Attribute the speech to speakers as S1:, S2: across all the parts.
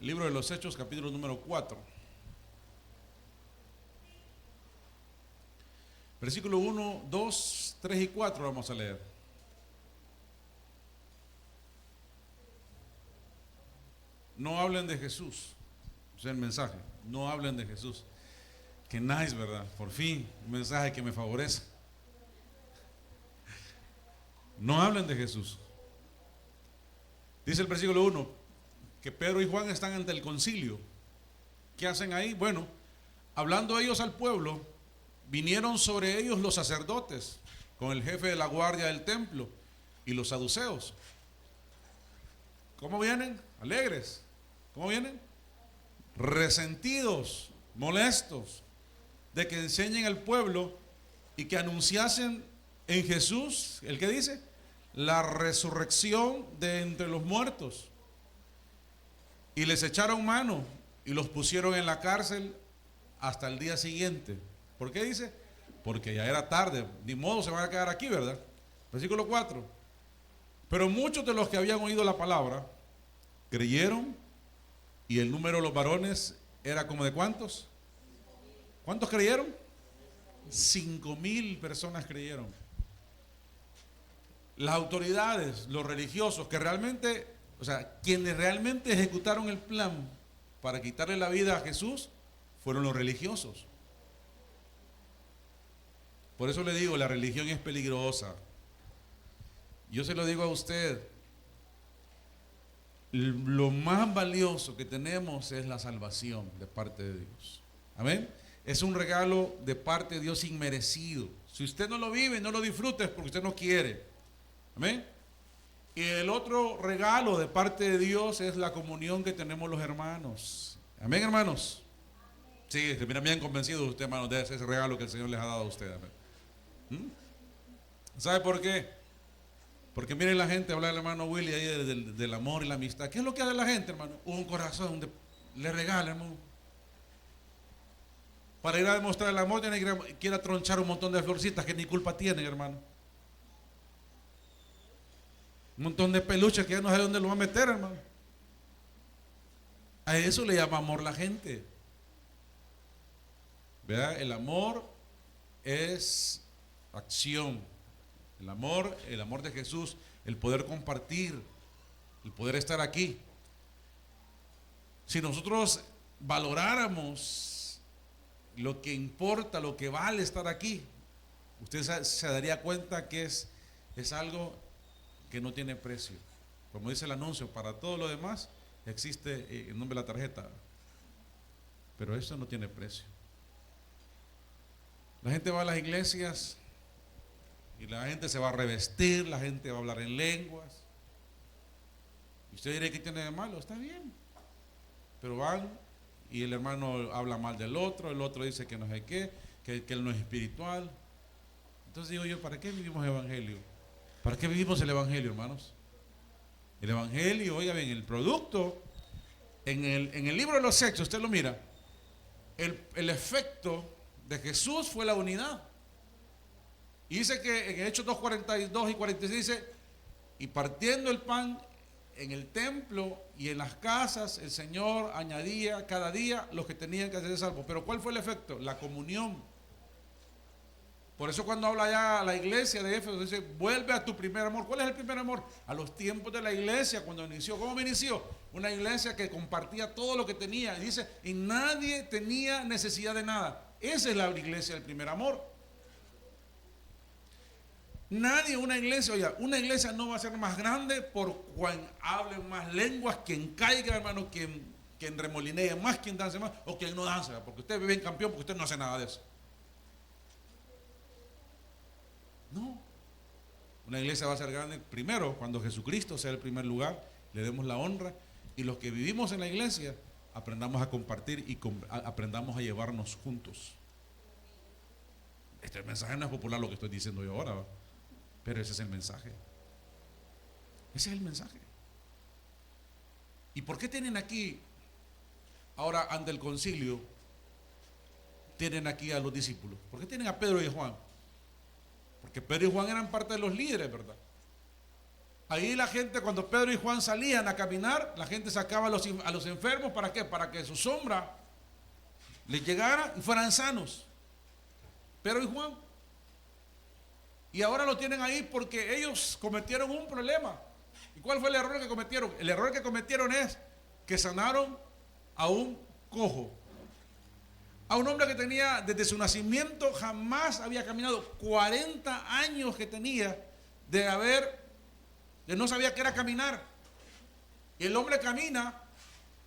S1: El libro de los Hechos, capítulo número 4. Versículo 1, 2, 3 y 4 vamos a leer. No hablen de Jesús. O sea, el mensaje. No hablen de Jesús. Qué nice, ¿verdad? Por fin, un mensaje que me favorece. No hablen de Jesús. Dice el versículo 1 que Pedro y Juan están ante el concilio. ¿Qué hacen ahí? Bueno, hablando ellos al pueblo, vinieron sobre ellos los sacerdotes con el jefe de la guardia del templo y los saduceos. ¿Cómo vienen? Alegres. ¿Cómo vienen? Resentidos, molestos de que enseñen al pueblo y que anunciasen en Jesús, ¿el qué dice? La resurrección de entre los muertos. Y les echaron mano y los pusieron en la cárcel hasta el día siguiente. ¿Por qué dice? Porque ya era tarde, ni modo se van a quedar aquí, ¿verdad? Versículo 4. Pero muchos de los que habían oído la palabra creyeron, y el número de los varones era como de ¿cuántos? ¿Cuántos creyeron? 5,000 personas creyeron. Las autoridades, los religiosos, que realmente, o sea, quienes realmente ejecutaron el plan para quitarle la vida a Jesús, fueron los religiosos. Por eso le digo, la religión es peligrosa. Yo se lo digo a usted, lo más valioso que tenemos es la salvación de parte de Dios. Amén. Es un regalo de parte de Dios inmerecido. Si usted no lo vive, no lo disfruta, es porque usted no quiere. Amén. Y el otro regalo de parte de Dios es la comunión que tenemos los hermanos. Amén, hermanos. Sí, se mira bien convencido usted, hermano, de ese regalo que el Señor les ha dado a usted. Amén. ¿Sabe por qué? Porque miren la gente, habla el hermano Willy ahí del amor y la amistad. ¿Qué es lo que hace la gente, hermano? Un corazón, le regala, hermano. Para ir a demostrar el amor tiene que ir a tronchar un montón de florcitas que ni culpa tienen, hermano. Un montón de peluches que ya no sabe dónde lo va a meter, hermano. A eso le llama amor la gente. ¿Verdad? El amor es acción. El amor de Jesús, el poder compartir, el poder estar aquí. Si nosotros valoráramos lo que importa, lo que vale estar aquí, usted se daría cuenta que es algo que no tiene precio. Como dice el anuncio, para todo lo demás existe el nombre de la tarjeta, pero eso no tiene precio. La gente va a las iglesias y la gente se va a revestir, la gente va a hablar en lenguas. Y usted dirá, ¿qué tiene de malo? Está bien. Pero van y el hermano habla mal del otro, el otro dice que no sé qué, que él no es espiritual. Entonces digo yo, ¿para qué vivimos el evangelio? ¿Para qué vivimos el evangelio, hermanos? El evangelio, oiga bien, el producto, en el libro de los Hechos, usted lo mira, el efecto de Jesús fue la unidad. Y dice que en Hechos 2:42 y 46 dice, y partiendo el pan en el templo y en las casas, el Señor añadía cada día los que tenían que ser salvos. Pero ¿cuál fue el efecto? La comunión. Por eso cuando habla ya la iglesia de Éfeso dice, vuelve a tu primer amor. ¿Cuál es el primer amor? A los tiempos de la iglesia, cuando inició. ¿Cómo me inició? Una iglesia que compartía todo lo que tenía. Y dice, y nadie tenía necesidad de nada. Esa es la iglesia del primer amor. Nadie, una iglesia, oiga, una iglesia no va a ser más grande por quien hable más lenguas, quien caiga, hermano, quien remolinee más, quien dance más, o quien no dance, porque usted vive en campeón, porque usted no hace nada de eso. No. Una iglesia va a ser grande primero cuando Jesucristo sea el primer lugar, le demos la honra, y los que vivimos en la iglesia aprendamos a compartir y aprendamos a llevarnos juntos. Este mensaje no es popular lo que estoy diciendo yo ahora, ¿va? Pero ese es el mensaje. Ese es el mensaje. ¿Y por qué tienen aquí, ahora ante el concilio, tienen aquí a los discípulos? ¿Por qué tienen a Pedro y Juan? Porque Pedro y Juan eran parte de los líderes, ¿verdad? Ahí la gente, cuando Pedro y Juan salían a caminar, la gente sacaba a los enfermos. ¿Para qué? Para que su sombra les llegara y fueran sanos. Pedro y Juan. Y ahora lo tienen ahí porque ellos cometieron un problema. ¿Y cuál fue el error que cometieron? El error que cometieron es que sanaron a un cojo. A un hombre que tenía desde su nacimiento, jamás había caminado. 40 años que tenía de no sabía qué era caminar. Y el hombre camina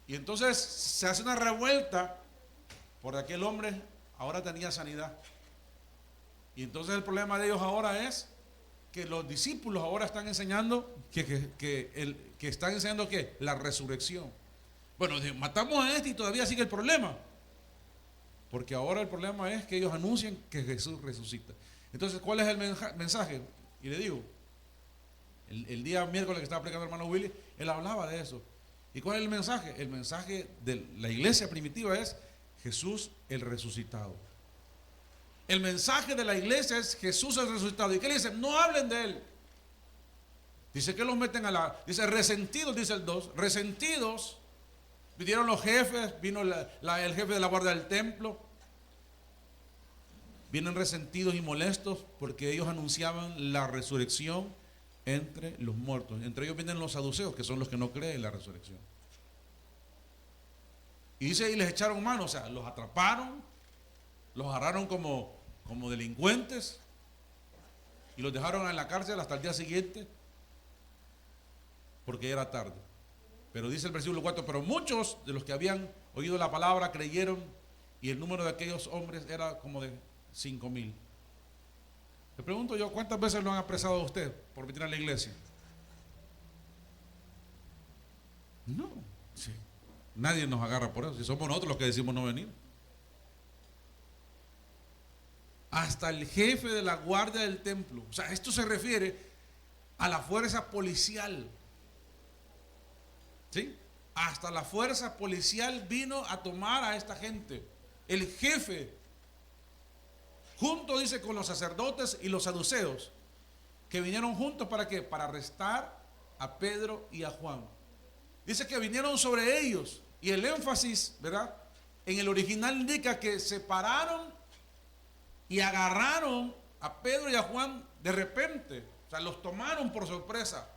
S1: y entonces se hace una revuelta porque aquel hombre ahora tenía sanidad. Y entonces el problema de ellos ahora es que los discípulos ahora están enseñando que están enseñando ¿qué? La resurrección. Bueno, matamos a este y todavía sigue el problema. Porque ahora el problema es que ellos anuncian que Jesús resucita. Entonces, ¿cuál es el mensaje? Y le digo, el día miércoles que estaba predicando el hermano Willy, él hablaba de eso. ¿Y cuál es el mensaje? El mensaje de la iglesia primitiva es Jesús el resucitado. El mensaje de la iglesia es Jesús el resucitado. ¿Y qué le dicen? No hablen de él. Dice que los meten dice resentidos, dice el 2. Resentidos. Vinieron los jefes, vino el jefe de la guardia del templo. Vienen resentidos y molestos porque ellos anunciaban la resurrección entre los muertos. Entre ellos vienen los saduceos, que son los que no creen en la resurrección. Y dice, y les echaron mano, o sea, los atraparon, los agarraron como delincuentes y los dejaron en la cárcel hasta el día siguiente porque era tarde. Pero dice el versículo 4, pero muchos de los que habían oído la palabra creyeron y el número de aquellos hombres era como de 5,000. Le pregunto yo, ¿cuántas veces lo han apresado a usted por venir a la iglesia? No, sí. Nadie nos agarra por eso, si somos nosotros los que decimos no venir. Hasta el jefe de la guardia del templo. O sea, esto se refiere a la fuerza policial. ¿Sí? Hasta la fuerza policial vino a tomar a esta gente. El jefe, junto dice con los sacerdotes y los saduceos, que vinieron juntos ¿para qué? Para arrestar a Pedro y a Juan. Dice que vinieron sobre ellos. Y el énfasis, ¿verdad? En el original indica que se pararon y agarraron a Pedro y a Juan de repente. O sea, los tomaron por sorpresa.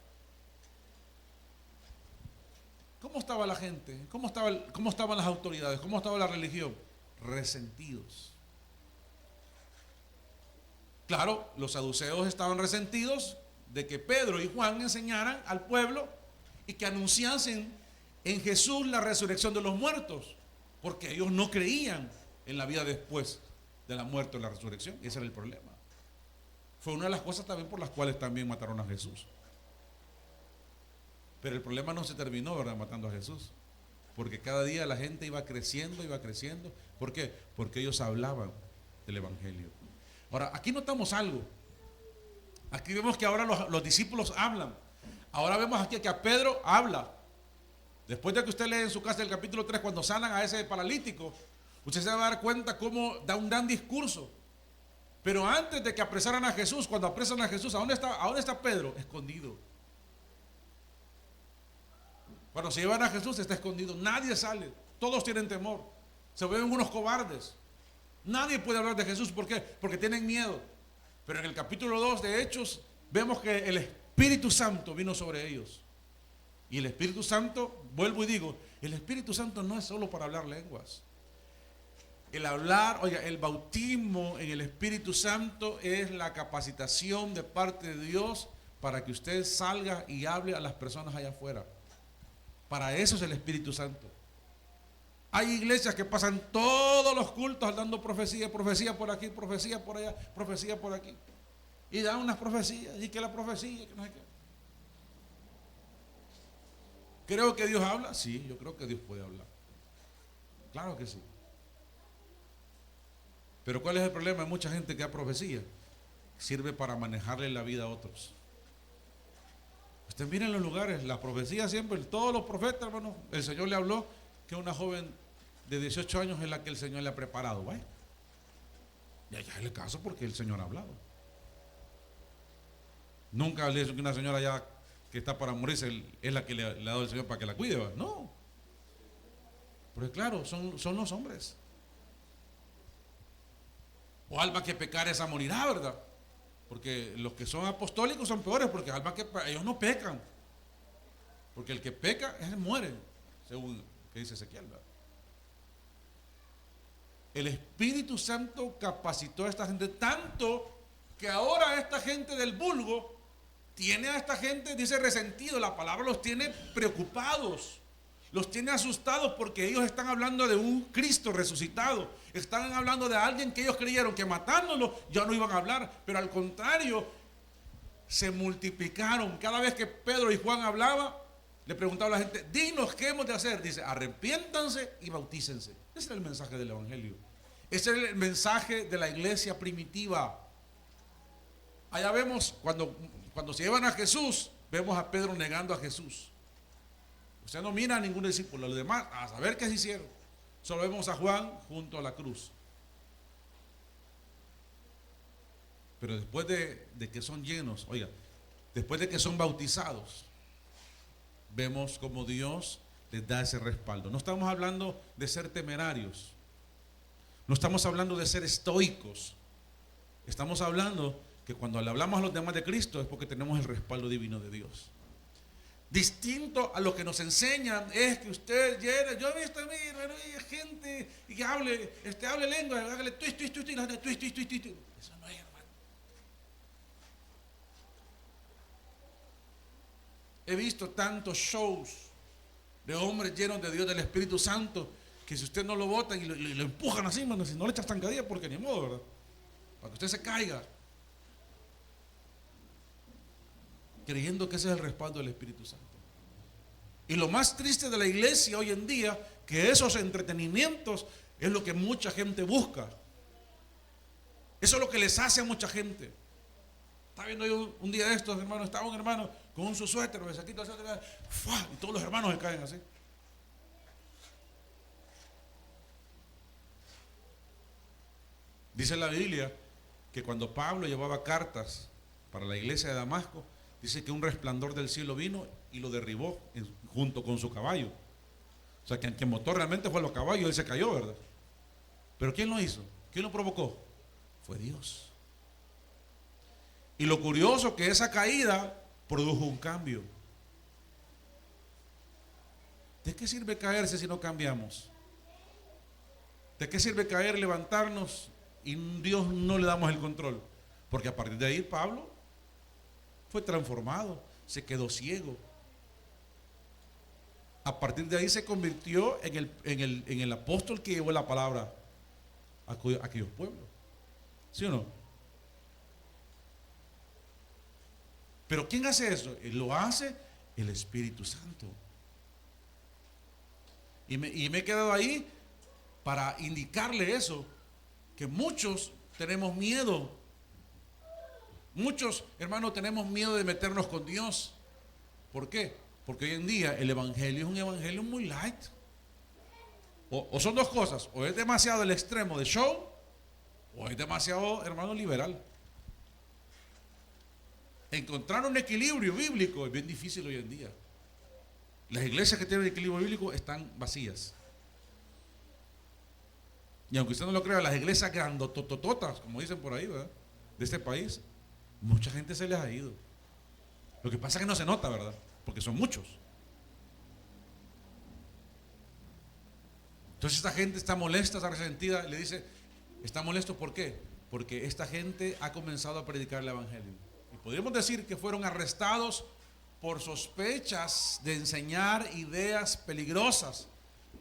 S1: ¿Cómo estaba la gente? ¿Cómo estaban las autoridades? ¿Cómo estaba la religión? Resentidos. Claro, los saduceos estaban resentidos de que Pedro y Juan enseñaran al pueblo y que anunciasen en Jesús la resurrección de los muertos, porque ellos no creían en la vida después de la muerte o la resurrección. Ese era el problema. Fue una de las cosas también por las cuales también mataron a Jesús. Pero el problema no se terminó, ¿verdad?, matando a Jesús, porque cada día la gente iba creciendo. ¿Por qué? Porque ellos hablaban del evangelio. Ahora, aquí notamos algo. Aquí vemos que ahora los discípulos hablan. Ahora vemos aquí que a Pedro habla. Después de que usted lee en su casa el capítulo 3, cuando sanan a ese paralítico, usted se va a dar cuenta cómo da un gran discurso. Pero antes de que apresaran a Jesús, cuando apresan a Jesús, ¿a dónde está Pedro? Escondido. Cuando se llevan a Jesús está escondido, nadie sale, todos tienen temor, se ven unos cobardes. Nadie puede hablar de Jesús, ¿por qué? Porque tienen miedo. Pero en el capítulo 2 de Hechos vemos que el Espíritu Santo vino sobre ellos. Y el Espíritu Santo, vuelvo y digo, el Espíritu Santo no es solo para hablar lenguas. El bautismo en el Espíritu Santo es la capacitación de parte de Dios para que usted salga y hable a las personas allá afuera. Para eso es el Espíritu Santo. Hay iglesias que pasan todos los cultos dando profecía por aquí, profecía por allá, profecía por aquí. Y dan unas profecías, y que la profecía, que no sé qué. ¿Creo que Dios habla? Sí, yo creo que Dios puede hablar. Claro que sí. Pero ¿cuál es el problema? Hay mucha gente que da profecía. Sirve para manejarle la vida a otros. Usted mira en los lugares, la profecía siempre, todos los profetas, hermano, el Señor le habló que una joven de 18 años es la que el Señor le ha preparado. ¿Vale? Ya es el caso porque el Señor ha hablado. Nunca le dicho que una señora ya que está para morirse es la que le ha dado el Señor para que la cuide, ¿va? No. Porque claro, son los hombres. O alma que pecar esa morirá, ¿verdad? Porque los que son apostólicos son peores, porque alma que ellos no pecan. Porque el que peca, él muere, según que dice Ezequiel, ¿verdad? El Espíritu Santo capacitó a esta gente tanto que ahora esta gente del vulgo tiene a esta gente, dice resentido, la palabra los tiene preocupados, los tiene asustados porque ellos están hablando de un Cristo resucitado, están hablando de alguien que ellos creyeron que matándolo ya no iban a hablar, pero al contrario, se multiplicaron. Cada vez que Pedro y Juan hablaban, le preguntaba a la gente, dinos qué hemos de hacer. Dice, arrepiéntanse y bautícense. Ese era el mensaje del Evangelio. Ese era el mensaje de la iglesia primitiva. Allá vemos, cuando se llevan a Jesús, vemos a Pedro negando a Jesús. Usted no mira a ningún discípulo, los demás, a saber qué se hicieron. Solo vemos a Juan junto a la cruz. Pero después de que son llenos, oiga, después de que son bautizados, vemos como Dios les da ese respaldo. No estamos hablando de ser temerarios, no estamos hablando de ser estoicos, estamos hablando que cuando le hablamos a los demás de Cristo es porque tenemos el respaldo divino de Dios. Distinto a lo que nos enseñan es que usted llegue, yo he visto gente que hable lengua, hágale twist, eso no es, hermano. He visto tantos shows de hombres llenos de Dios, del Espíritu Santo, que si usted no lo botan y lo empujan así, mano, si no le echas zancadilla, porque ni modo, ¿verdad? Para que usted se caiga, creyendo que ese es el respaldo del Espíritu Santo. Y lo más triste de la iglesia hoy en día, que esos entretenimientos es lo que mucha gente busca. Eso es lo que les hace a mucha gente. Estaba viendo yo un día de estos, hermanos, estaba un hermano con su suéter, y todos los hermanos se caen así. Dice la Biblia que cuando Pablo llevaba cartas para la iglesia de Damasco, dice que un resplandor del cielo vino y lo derribó junto con su caballo. O sea, que el motor realmente fue los caballos, él se cayó, ¿verdad? Pero ¿quién lo hizo? ¿Quién lo provocó? Fue Dios. Y lo curioso que esa caída produjo un cambio. ¿De qué sirve caerse si no cambiamos? ¿De qué sirve caer, levantarnos y Dios no le damos el control? Porque a partir de ahí Pablo fue transformado, se quedó ciego. A partir de ahí se convirtió en el apóstol que llevó la palabra a aquellos pueblos. ¿Sí o no? Pero ¿quién hace eso? Lo hace el Espíritu Santo. Y me he quedado ahí para indicarle eso, que muchos tenemos miedo. Muchos, hermanos, tenemos miedo de meternos con Dios. ¿Por qué? Porque hoy en día el evangelio es un evangelio muy light. O son dos cosas, o es demasiado el extremo de show, o es demasiado, hermano, liberal. Encontrar un equilibrio bíblico es bien difícil hoy en día. Las iglesias que tienen equilibrio bíblico están vacías. Y aunque usted no lo crea, las iglesias grandototototas, como dicen por ahí, ¿verdad?, de este país, mucha gente se les ha ido. Lo que pasa es que no se nota, ¿verdad?, porque son muchos. Entonces esta gente está molesta, está resentida. Le dice, está molesto, ¿por qué? Porque esta gente ha comenzado a predicar el evangelio. Y podríamos decir que fueron arrestados por sospechas de enseñar ideas peligrosas,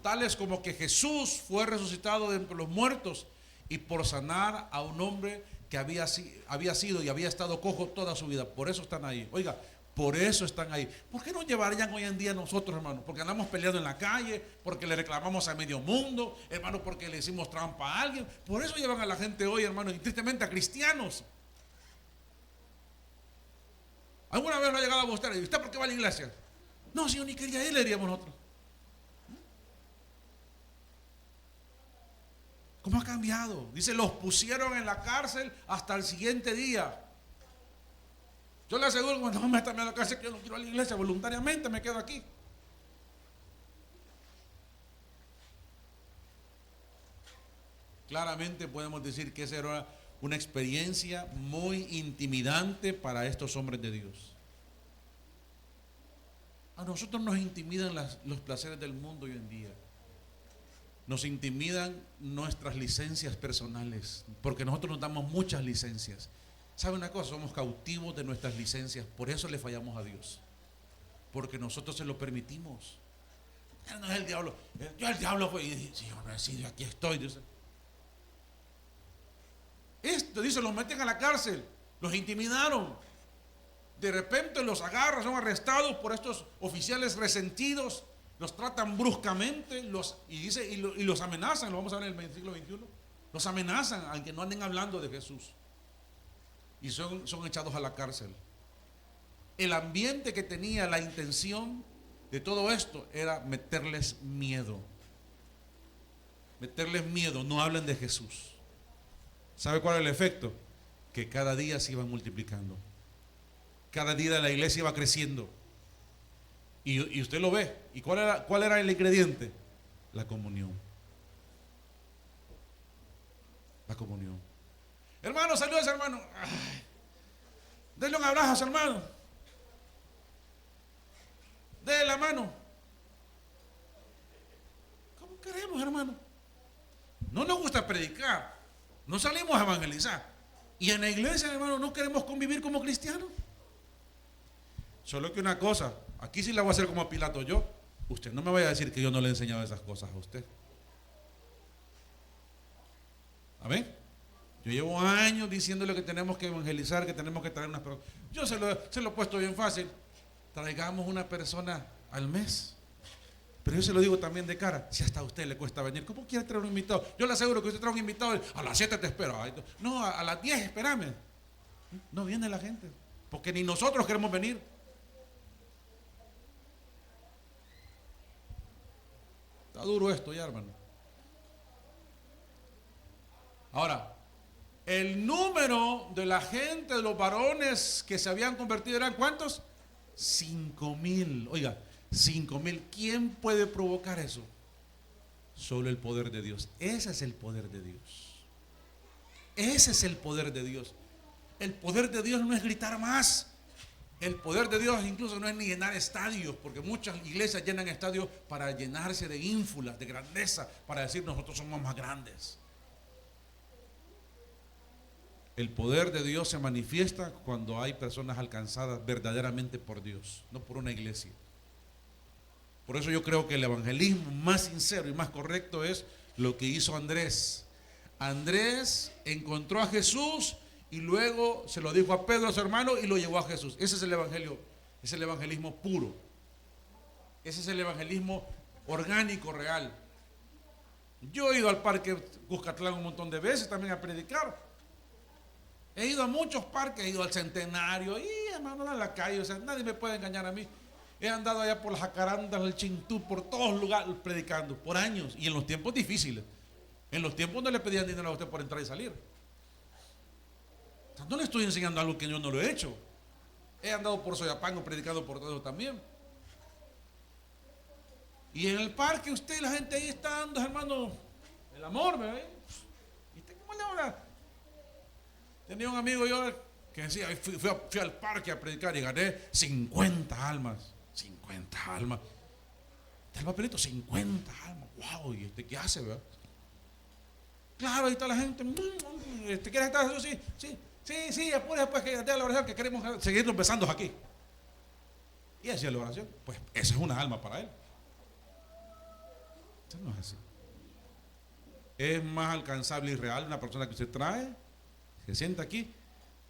S1: tales como que Jesús fue resucitado de entre los muertos, y por sanar a un hombre que había sido y había estado cojo toda su vida. Por eso están ahí. Oiga, por eso están ahí. ¿Por qué nos llevarían hoy en día nosotros, hermano? Porque andamos peleando en la calle, porque le reclamamos a medio mundo, hermano, porque le hicimos trampa a alguien. Por eso llevan a la gente hoy, hermano, y tristemente a cristianos. ¿Alguna vez lo ha llegado a gustar? ¿Y usted por qué va a la iglesia? No, si yo ni quería ir, le diríamos nosotros. ¿Cómo ha cambiado? Dice, los pusieron en la cárcel hasta el siguiente día. Yo le aseguro que cuando me metan a la cárcel, que yo no quiero ir a la iglesia, voluntariamente me quedo aquí. Claramente podemos decir que esa era una experiencia muy intimidante para estos hombres de Dios. A nosotros nos intimidan los placeres del mundo hoy en día. Nos intimidan nuestras licencias personales, porque nosotros nos damos muchas licencias. ¿Sabe una cosa? Somos cautivos de nuestras licencias, por eso le fallamos a Dios, porque nosotros se lo permitimos. No es el diablo. Yo el diablo fue y dije, sí, hombre, sí, aquí estoy. Dios. Esto, dice, los meten a la cárcel, los intimidaron. De repente los agarran, son arrestados por estos oficiales resentidos, los tratan bruscamente, y los amenazan, lo vamos a ver en el siglo XXI. Los amenazan a que no anden hablando de Jesús. Y son echados a la cárcel. El ambiente que tenía la intención de todo esto era meterles miedo. Meterles miedo, no hablen de Jesús. ¿Sabe cuál es el efecto? Que cada día se iban multiplicando. Cada día la iglesia iba creciendo. Y usted lo ve. ¿Y cuál era el ingrediente? La comunión. La comunión. Hermano, saludos, hermano. Ay, denle un abrazo a su hermano. Denle la mano. ¿Cómo queremos, hermano? No nos gusta predicar. No salimos a evangelizar. Y en la iglesia, hermano, no queremos convivir como cristianos. Solo que una cosa, aquí sí la voy a hacer como a Pilato yo. Usted no me vaya a decir que yo no le he enseñado esas cosas a usted. Amén. Yo llevo años diciéndole que tenemos que evangelizar, que tenemos que traer unas personas. Yo se lo he puesto bien fácil. Traigamos una persona al mes. Pero yo se lo digo también de cara. Si hasta a usted le cuesta venir, ¿cómo quiere traer un invitado? Yo le aseguro que usted trae un invitado, a las 7 te espero. No, a las 10 espérame. No viene la gente, porque ni nosotros queremos venir. Está duro esto ya, hermano. Ahora, el número de la gente, de los varones que se habían convertido, ¿eran cuántos? 5,000. Oiga, 5,000. ¿Quién puede provocar eso? Solo el poder de Dios. Ese es el poder de Dios. Ese es el poder de Dios. El poder de Dios no es gritar más. El poder de Dios incluso no es ni llenar estadios, porque muchas iglesias llenan estadios para llenarse de ínfulas, de grandeza, para decir nosotros somos más grandes. El poder de Dios se manifiesta cuando hay personas alcanzadas verdaderamente por Dios, no por una iglesia. Por eso yo creo que el evangelismo más sincero y más correcto es lo que hizo Andrés. Andrés encontró a Jesús y luego se lo dijo a Pedro, a su hermano, y lo llevó a Jesús. Ese es el evangelio, es el evangelismo puro. Ese es el evangelismo orgánico, real. Yo he ido al parque Cuscatlán un montón de veces también a predicar. He ido a muchos parques, he ido al Centenario, y hermano, en la calle, o sea, nadie me puede engañar a mí. He andado allá por las Jacarandas, el Chintú, por todos lugares predicando, por años, y en los tiempos difíciles. En los tiempos no le pedían dinero a usted por entrar y salir. O sea, no le estoy enseñando algo que yo no lo he hecho. He andado por Soyapango predicando por todo también. Y en el parque usted, la gente ahí está dando, hermano, el amor, ¿verdad? ¿Y usted cómo le habla? Tenía un amigo yo que decía, fui al parque a predicar y gané 50 almas. 50 almas. Está el papelito, 50 almas. Wow, ¿y este qué hace, verdad? Claro, ahí está la gente. ¿Quieres estar? Sí, después que dé la oración, que queremos seguirnos besando aquí. Y hacía la oración. Pues esa es una alma para él. Eso no es así. Es más alcanzable y real una persona que usted trae, se sienta aquí,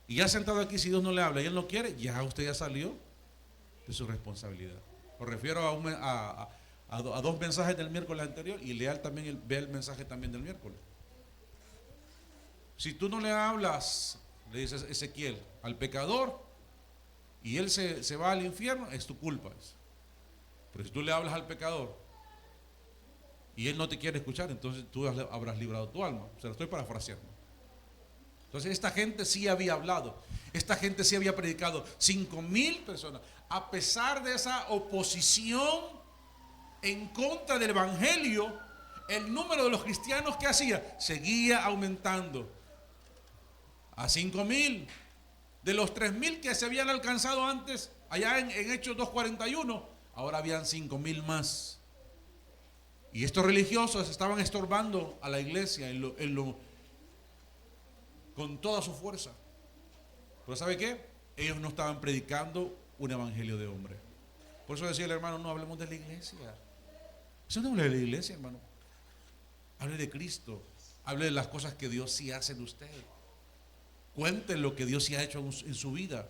S1: y ya sentado aquí, si Dios no le habla y él no quiere, ya usted ya salió de su responsabilidad. Me refiero a dos mensajes del miércoles anterior, y lea también vea el mensaje también del miércoles. Si tú no le hablas, le dices Ezequiel, al pecador, y él se va al infierno, es tu culpa. Pero si tú le hablas al pecador y él no te quiere escuchar, entonces tú habrás librado tu alma. Se lo estoy parafraseando. Entonces esta gente sí había hablado, esta gente sí había predicado. 5,000 personas, a pesar de esa oposición en contra del evangelio, el número de los cristianos que hacía seguía aumentando a 5,000. De los 3,000 que se habían alcanzado antes, allá en Hechos 2:41, ahora habían 5,000 más. Y estos religiosos estaban estorbando a la iglesia con toda su fuerza. Pero ¿sabe qué? Ellos no estaban predicando un evangelio de hombre. Por eso decía el hermano, no hablemos de la iglesia. Eso no hable de la iglesia, hermano. Hable de Cristo. Hable de las cosas que Dios sí hace en usted. Cuente lo que Dios sí ha hecho en su vida.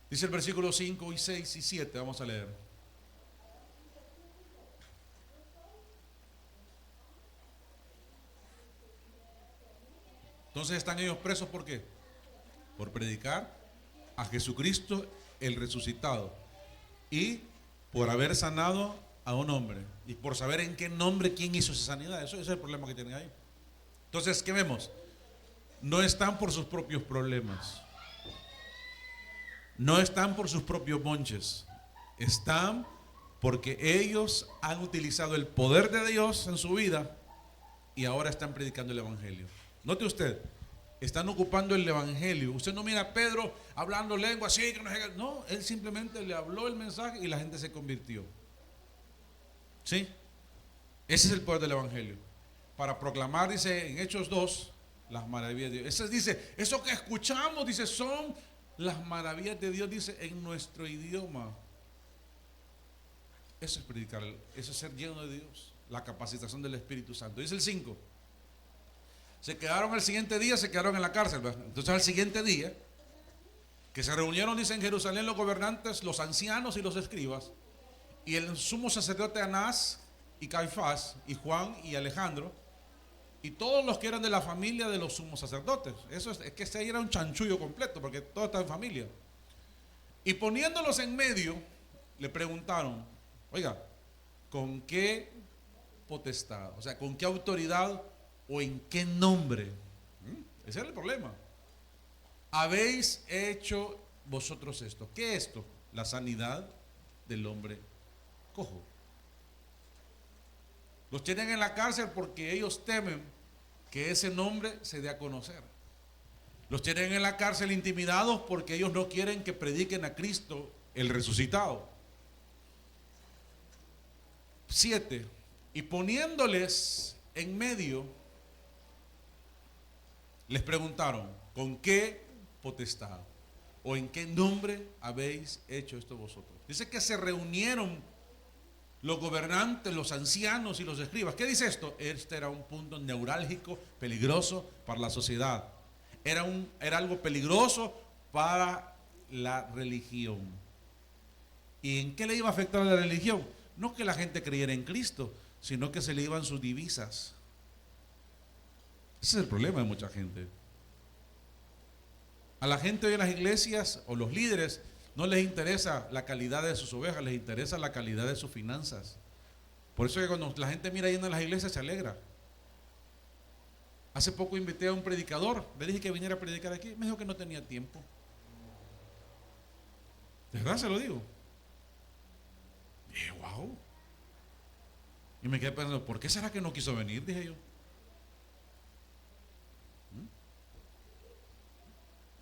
S1: Dice el versículo 5 y 6 y 7. Vamos a leer. Entonces están ellos presos, ¿por qué? Por predicar a Jesucristo el resucitado y por haber sanado a un hombre y por saber en qué nombre quién hizo esa sanidad. Eso es el problema que tienen ahí. Entonces, ¿qué vemos? No están por sus propios problemas, no están por sus propios bonches, están porque ellos han utilizado el poder de Dios en su vida y ahora están predicando el evangelio. Note usted, están ocupando el evangelio. Usted no mira a Pedro hablando lengua así, que no, él simplemente le habló el mensaje y la gente se convirtió. ¿Sí? Ese es el poder del evangelio. Para proclamar, dice en Hechos 2, las maravillas de Dios. Eso dice, eso que escuchamos, dice, son las maravillas de Dios, dice, en nuestro idioma. Eso es predicar, eso es ser lleno de Dios, la capacitación del Espíritu Santo. Dice el 5. Se quedaron el siguiente día, se quedaron en la cárcel. Entonces al siguiente día, que se reunieron, dice, en Jerusalén los gobernantes, los ancianos y los escribas, y el sumo sacerdote Anás y Caifás, y Juan y Alejandro, y todos los que eran de la familia de los sumos sacerdotes. Eso es que ese era un chanchullo completo, porque todo está en familia. Y poniéndolos en medio, le preguntaron, oiga, ¿con qué potestad? O sea, ¿con qué autoridad o en qué nombre? Ese era el problema. Habéis hecho vosotros esto. ¿Qué es esto? La sanidad del hombre cojo. Los tienen en la cárcel porque ellos temen que ese nombre se dé a conocer. Los tienen en la cárcel intimidados porque ellos no quieren que prediquen a Cristo el resucitado. 7. Y poniéndoles en medio, les preguntaron, ¿con qué potestad o en qué nombre habéis hecho esto vosotros? Dice que se reunieron los gobernantes, los ancianos y los escribas. ¿Qué dice esto? Este era un punto neurálgico, peligroso para la sociedad. Era algo peligroso para la religión. ¿Y en qué le iba a afectar a la religión? No que la gente creyera en Cristo, sino que se le iban sus divisas. Ese es el problema de mucha gente. A la gente hoy en las iglesias o los líderes no les interesa la calidad de sus ovejas, les interesa la calidad de sus finanzas. Por eso que cuando la gente mira yendo a las iglesias se alegra. Hace poco invité a un predicador, le dije que viniera a predicar aquí, me dijo que no tenía tiempo. De verdad se lo digo. Y dije, wow. Y me quedé pensando, ¿por qué será que no quiso venir? Dije yo.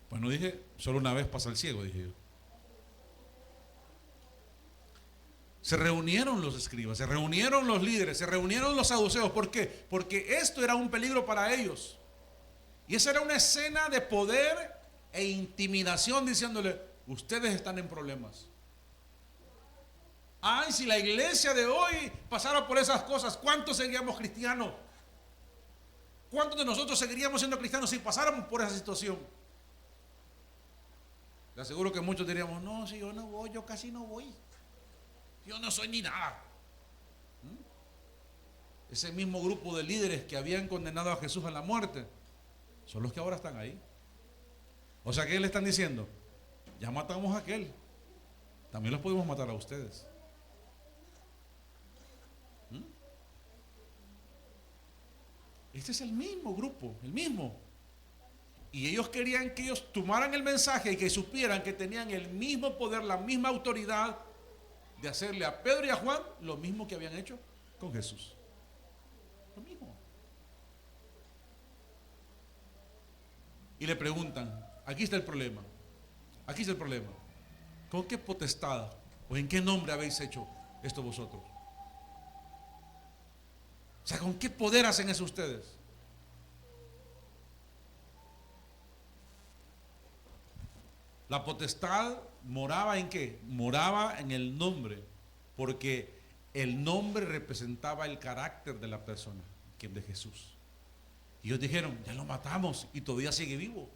S1: Pues no dije, solo una vez pasa el ciego, dije yo. Se reunieron los escribas, se reunieron los líderes, se reunieron los saduceos. ¿Por qué? Porque esto era un peligro para ellos. Y esa era una escena de poder e intimidación diciéndole, ustedes están en problemas. Ay, si la iglesia de hoy pasara por esas cosas, ¿cuántos seríamos cristianos? ¿Cuántos de nosotros seguiríamos siendo cristianos si pasáramos por esa situación? Le aseguro que muchos diríamos, no, si yo no voy, yo casi no voy. Yo no soy ni nada. Ese mismo grupo de líderes que habían condenado a Jesús a la muerte son los que ahora están ahí. O sea, ¿qué le están diciendo? Ya matamos a aquel, también los podemos matar a ustedes. Este es el mismo grupo, el mismo. Y ellos querían que ellos tomaran el mensaje y que supieran que tenían el mismo poder, la misma autoridad de hacerle a Pedro y a Juan lo mismo que habían hecho con Jesús. Lo mismo. Y le preguntan, aquí está el problema. Aquí está el problema. ¿Con qué potestad o en qué nombre habéis hecho esto vosotros? O sea, ¿con qué poder hacen eso ustedes? La potestad moraba ¿en qué? Moraba en el nombre, porque el nombre representaba el carácter de la persona, que es de Jesús. Y ellos dijeron, ya lo matamos y todavía sigue vivo.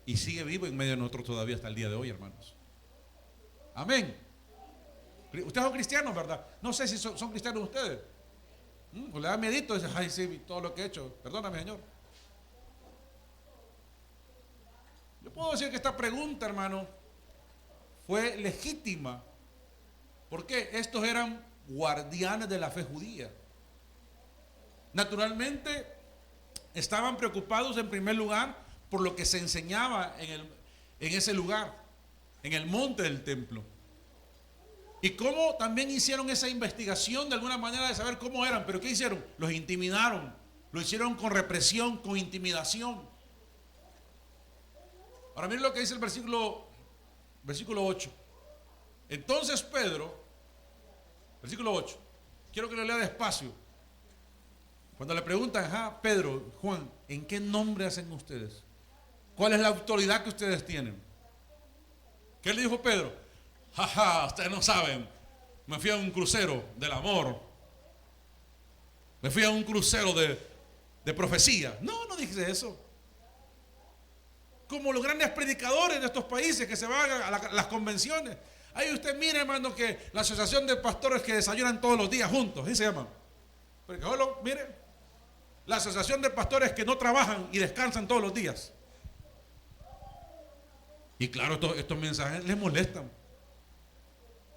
S1: Y sigue vivo en medio de nosotros todavía hasta el día de hoy, hermanos. Amén. Ustedes son cristianos, ¿verdad? No sé si son cristianos ustedes. Pues le da miedito, dice, ay sí, todo lo que he hecho, perdóname Señor. Yo puedo decir que esta pregunta, hermano, fue legítima. ¿Por qué? Estos eran guardianes de la fe judía. Naturalmente, estaban preocupados en primer lugar por lo que se enseñaba en ese lugar, en el monte del templo. Y cómo también hicieron esa investigación de alguna manera de saber cómo eran. Pero ¿qué hicieron? Los intimidaron. Lo hicieron con represión, con intimidación. Ahora miren lo que dice el versículo 8. Entonces Pedro, versículo 8, quiero que lo lea despacio. Cuando le preguntan, Pedro, Juan, ¿en qué nombre hacen ustedes? ¿Cuál es la autoridad que ustedes tienen? ¿Qué le dijo Pedro? Ustedes no saben, me fui a un crucero del amor, me fui a un crucero de profecía. No dije eso. Como los grandes predicadores de estos países que se van a las convenciones. Ahí usted mira, hermano, que la asociación de pastores que desayunan todos los días juntos, ¿sí se llaman? Porque solo, mire, la asociación de pastores que no trabajan y descansan todos los días. Y claro, estos mensajes les molestan,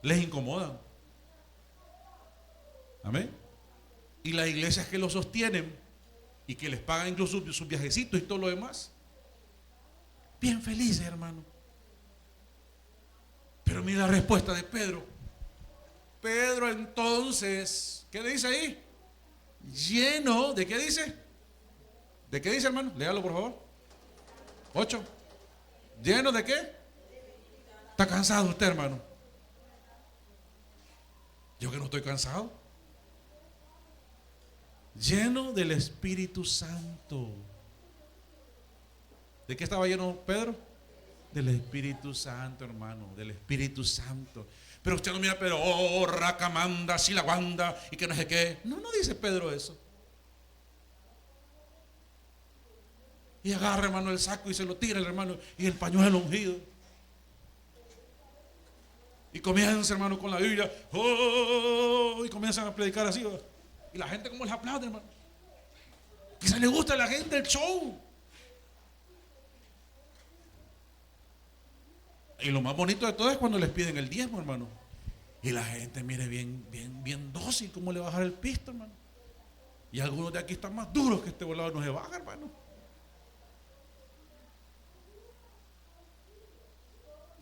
S1: les incomodan. Amén. Y las iglesias que los sostienen y que les pagan incluso sus viajecitos y todo lo demás, bien felices, hermano. Pero mira la respuesta de Pedro. Pedro entonces, ¿qué le dice ahí? Lleno, ¿de qué dice? ¿De qué dice, hermano? Léalo por favor. 8. ¿Lleno de qué? ¿Está cansado usted, hermano? Yo que no estoy cansado. Lleno del Espíritu Santo. ¿De qué estaba lleno Pedro? Del Espíritu Santo, hermano, del Espíritu Santo. Pero usted no mira, pero racamanda, silawanda y que no sé qué. No dice Pedro eso. Y agarra, hermano, el saco y se lo tira el hermano y el pañuelo ungido. Y comienza, hermano, con la Biblia. Y comienzan a predicar así. Y la gente como les aplaude, hermano. Quizá le gusta a la gente el show. Y lo más bonito de todo es cuando les piden el diezmo, hermano. Y la gente, mire, bien dócil, cómo le bajar el pisto, hermano. Y algunos de aquí están más duros que este volador no se baja, hermano.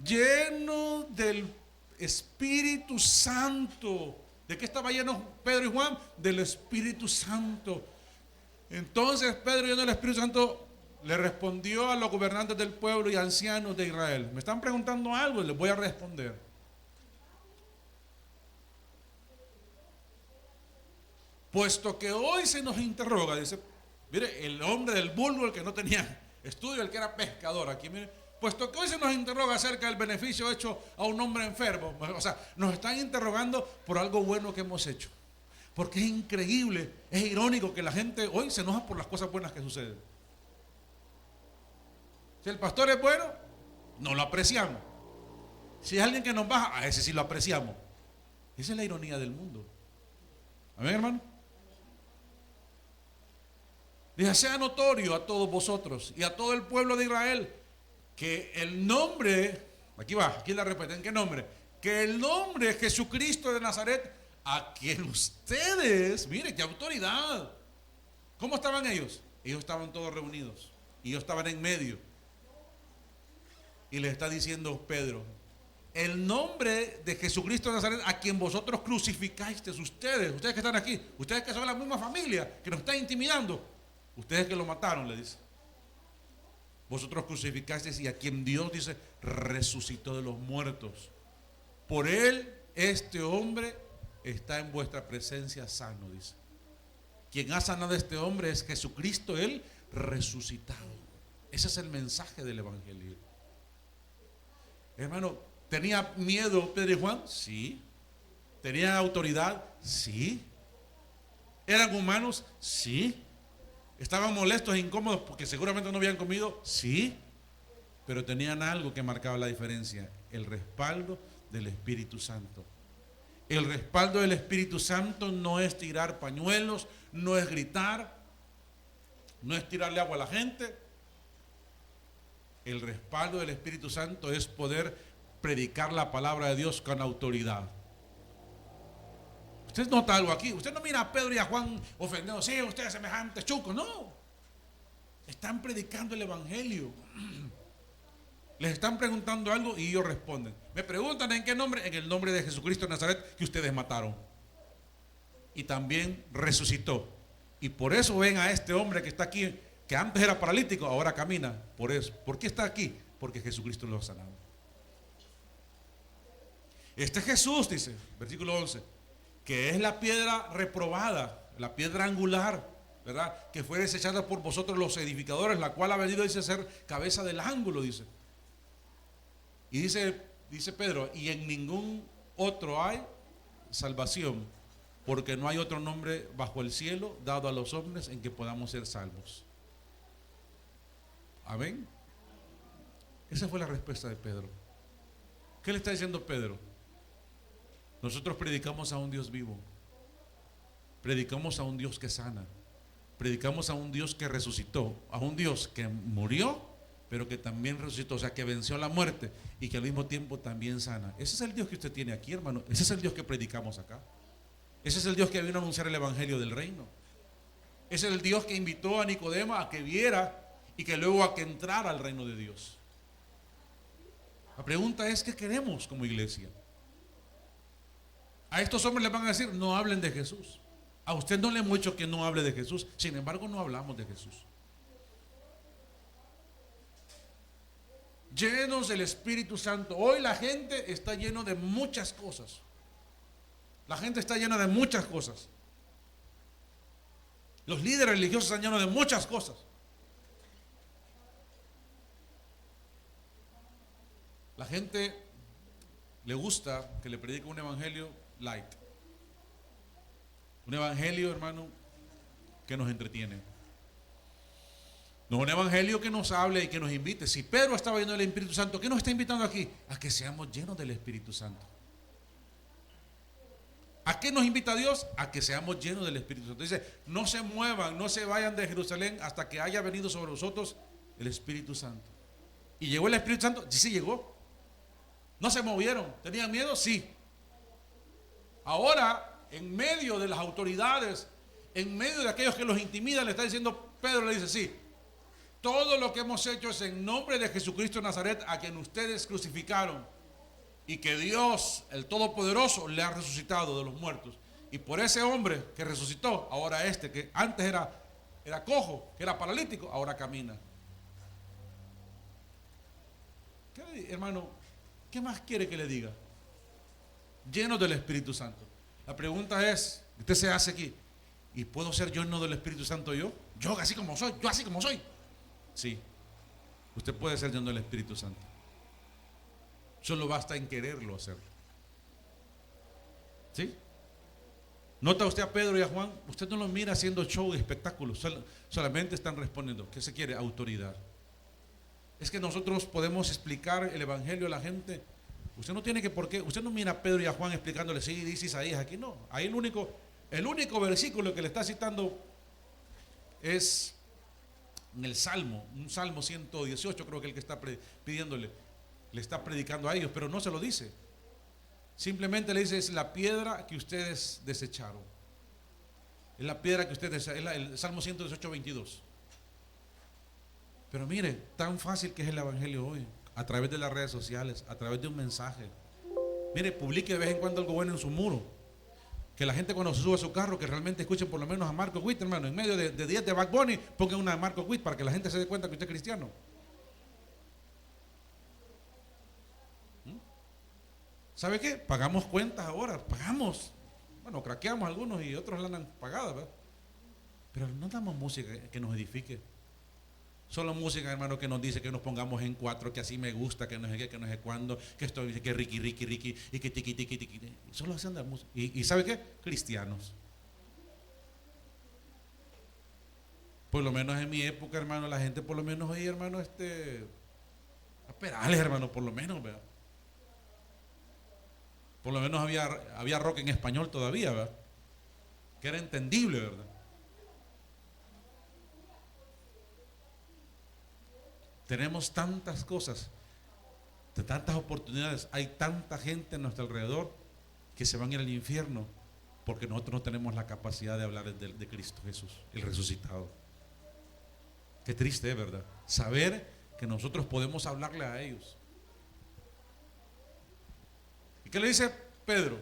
S1: Lleno del Espíritu Santo. ¿De qué estaba lleno Pedro y Juan? Del Espíritu Santo. Entonces Pedro, lleno del Espíritu Santo, le respondió a los gobernantes del pueblo y ancianos de Israel. Me están preguntando algo y les voy a responder. Puesto que hoy se nos interroga, dice, mire, el hombre del vulgo, el que no tenía estudio, el que era pescador, aquí mire, puesto que hoy se nos interroga acerca del beneficio hecho a un hombre enfermo, o sea, nos están interrogando por algo bueno que hemos hecho. Porque es increíble, es irónico que la gente hoy se enoja por las cosas buenas que suceden. Si el pastor es bueno, no lo apreciamos. Si es alguien que nos baja, a ese sí lo apreciamos. Esa es la ironía del mundo. Amén, hermano. Dice, sea notorio a todos vosotros y a todo el pueblo de Israel que el nombre, aquí la repiten, ¿qué nombre? Que el nombre de Jesucristo de Nazaret, a quien ustedes, mire qué autoridad, ¿Cómo estaban ellos? Ellos estaban todos reunidos y ellos estaban en medio. Y les está diciendo Pedro: el nombre de Jesucristo de Nazaret, a quien vosotros crucificasteis, ustedes que están aquí, ustedes que son la misma familia, que nos están intimidando, ustedes que lo mataron, le dice, vosotros crucificasteis, y a quien Dios, dice, resucitó de los muertos. Por él, este hombre está en vuestra presencia sano, dice. Quien ha sanado a este hombre es Jesucristo, él resucitado. Ese es el mensaje del evangelio. Hermano, ¿tenía miedo Pedro y Juan? Sí. ¿Tenían autoridad? Sí. ¿Eran humanos? Sí. ¿Estaban molestos e incómodos porque seguramente no habían comido? Sí. Pero tenían algo que marcaba la diferencia: el respaldo del Espíritu Santo. El respaldo del Espíritu Santo no es tirar pañuelos, no es gritar, no es tirarle agua a la gente. El respaldo del Espíritu Santo es poder predicar la palabra de Dios con autoridad. Usted nota algo aquí. Usted no mira a Pedro y a Juan ofendiendo: sí, ustedes semejantes chucos. No. Están predicando el evangelio. Les están preguntando algo y ellos responden. Me preguntan en qué nombre. En el nombre de Jesucristo de Nazaret, que ustedes mataron. Y también resucitó. Y por eso ven a este hombre que está aquí, que antes era paralítico, ahora camina. Por eso. ¿Por qué está aquí? Porque Jesucristo lo ha sanado. Este Jesús, dice, versículo 11, que es la piedra reprobada, la piedra angular, ¿verdad? Que fue desechada por vosotros los edificadores, la cual ha venido, dice, a ser cabeza del ángulo, dice. Y dice Pedro: y en ningún otro hay salvación, porque no hay otro nombre bajo el cielo dado a los hombres en que podamos ser salvos. Amén. Esa fue la respuesta de Pedro. ¿Qué le está diciendo Pedro? Nosotros predicamos a un Dios vivo, predicamos a un Dios que sana, predicamos a un Dios que resucitó, a un Dios que murió pero que también resucitó, o sea, que venció la muerte y que al mismo tiempo también sana. Ese es el Dios que usted tiene aquí, hermano. Ese es el Dios que predicamos acá. Ese es el Dios que vino a anunciar el evangelio del reino. Ese es el Dios que invitó a Nicodemo a que viera y que luego a que entrara al reino de Dios. La pregunta es: ¿qué queremos como iglesia? A estos hombres les van a decir: no hablen de Jesús. A usted no le hemos dicho que no hable de Jesús. Sin embargo, no hablamos de Jesús. Llenos del Espíritu Santo. Hoy la gente está llena de muchas cosas. La gente está llena de muchas cosas. Los líderes religiosos están llenos de muchas cosas. La gente le gusta que le predique un evangelio light. Un evangelio, hermano, que nos entretiene. No un evangelio que nos hable y que nos invite. Si Pedro estaba lleno del Espíritu Santo, ¿qué nos está invitando aquí? A que seamos llenos del Espíritu Santo. ¿A qué nos invita Dios? A que seamos llenos del Espíritu Santo. Dice: no se muevan, no se vayan de Jerusalén hasta que haya venido sobre vosotros el Espíritu Santo. ¿Y llegó el Espíritu Santo? Sí, llegó. ¿No se movieron? ¿Tenían miedo? Sí. Ahora, en medio de las autoridades, en medio de aquellos que los intimidan, le está diciendo Pedro, le dice: sí, todo lo que hemos hecho es en nombre de Jesucristo de Nazaret, a quien ustedes crucificaron, y que Dios, el Todopoderoso, le ha resucitado de los muertos. Y por ese hombre que resucitó, ahora este que antes era cojo, que era paralítico, ahora camina. Hermano, ¿qué más quiere que le diga? Lleno del Espíritu Santo. La pregunta es, usted se hace aquí: ¿y puedo ser lleno del Espíritu Santo yo? Yo así como soy, yo así como soy. Sí, usted puede ser lleno del Espíritu Santo. Solo basta en quererlo hacer. ¿Sí? Nota usted a Pedro y a Juan, usted no los mira haciendo show y espectáculos, solamente están respondiendo. ¿Qué se quiere? Autoridad. Es que nosotros podemos explicar el evangelio a la gente. Usted no tiene que por qué. Usted no mira a Pedro y a Juan explicándole: sí, dice Isaías aquí. No, ahí el único versículo que le está citando es en el Salmo, un Salmo 118, creo que el que está pidiéndole, le está predicando a ellos, pero no se lo dice. Simplemente le dice: es la piedra que ustedes desecharon. Es la piedra que usted desea, es el Salmo 118, 22. Pero mire, tan fácil que es el evangelio hoy, a través de las redes sociales, a través de un mensaje. Mire, publique de vez en cuando algo bueno en su muro. Que la gente cuando se sube a su carro, que realmente escuchen por lo menos a Marco Witt, hermano. En medio de 10 de Bad Bunny, pongan una de Marco Witt para que la gente se dé cuenta que usted es cristiano. ¿Sabe qué? Pagamos cuentas ahora, pagamos. Bueno, craqueamos algunos y otros la han pagado, ¿verdad? Pero no damos música que nos edifique. Solo música, hermano, que nos dice que nos pongamos en cuatro, que así me gusta, que no sé qué, que no sé cuándo, que esto dice que Ricky, y que tiqui, tiqui, tiqui. Solo hacen la música. ¿Y sabe qué? Cristianos. Por lo menos en mi época, hermano, la gente por lo menos oía, hermano, a Perales, hermano, por lo menos, ¿verdad? Por lo menos había rock en español todavía, ¿verdad? Que era entendible, ¿verdad? Tenemos tantas cosas, de tantas oportunidades, hay tanta gente a nuestro alrededor que se van a ir al infierno porque nosotros no tenemos la capacidad de hablar de Cristo Jesús, el resucitado. Qué triste es, ¿verdad? Saber que nosotros podemos hablarle a ellos. ¿Y qué le dice Pedro?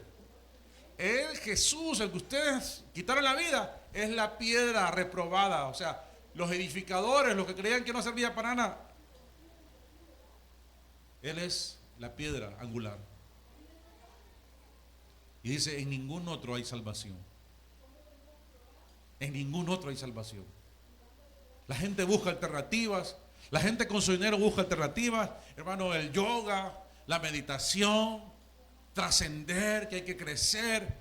S1: El Jesús, el que ustedes quitaron la vida, es la piedra reprobada. O sea, los edificadores, los que creían que no servía para nada, Él es la piedra angular. Y dice, en ningún otro hay salvación. En ningún otro hay salvación. La gente busca alternativas. La gente con su dinero busca alternativas. Hermano, el yoga, la meditación, trascender, que hay que crecer,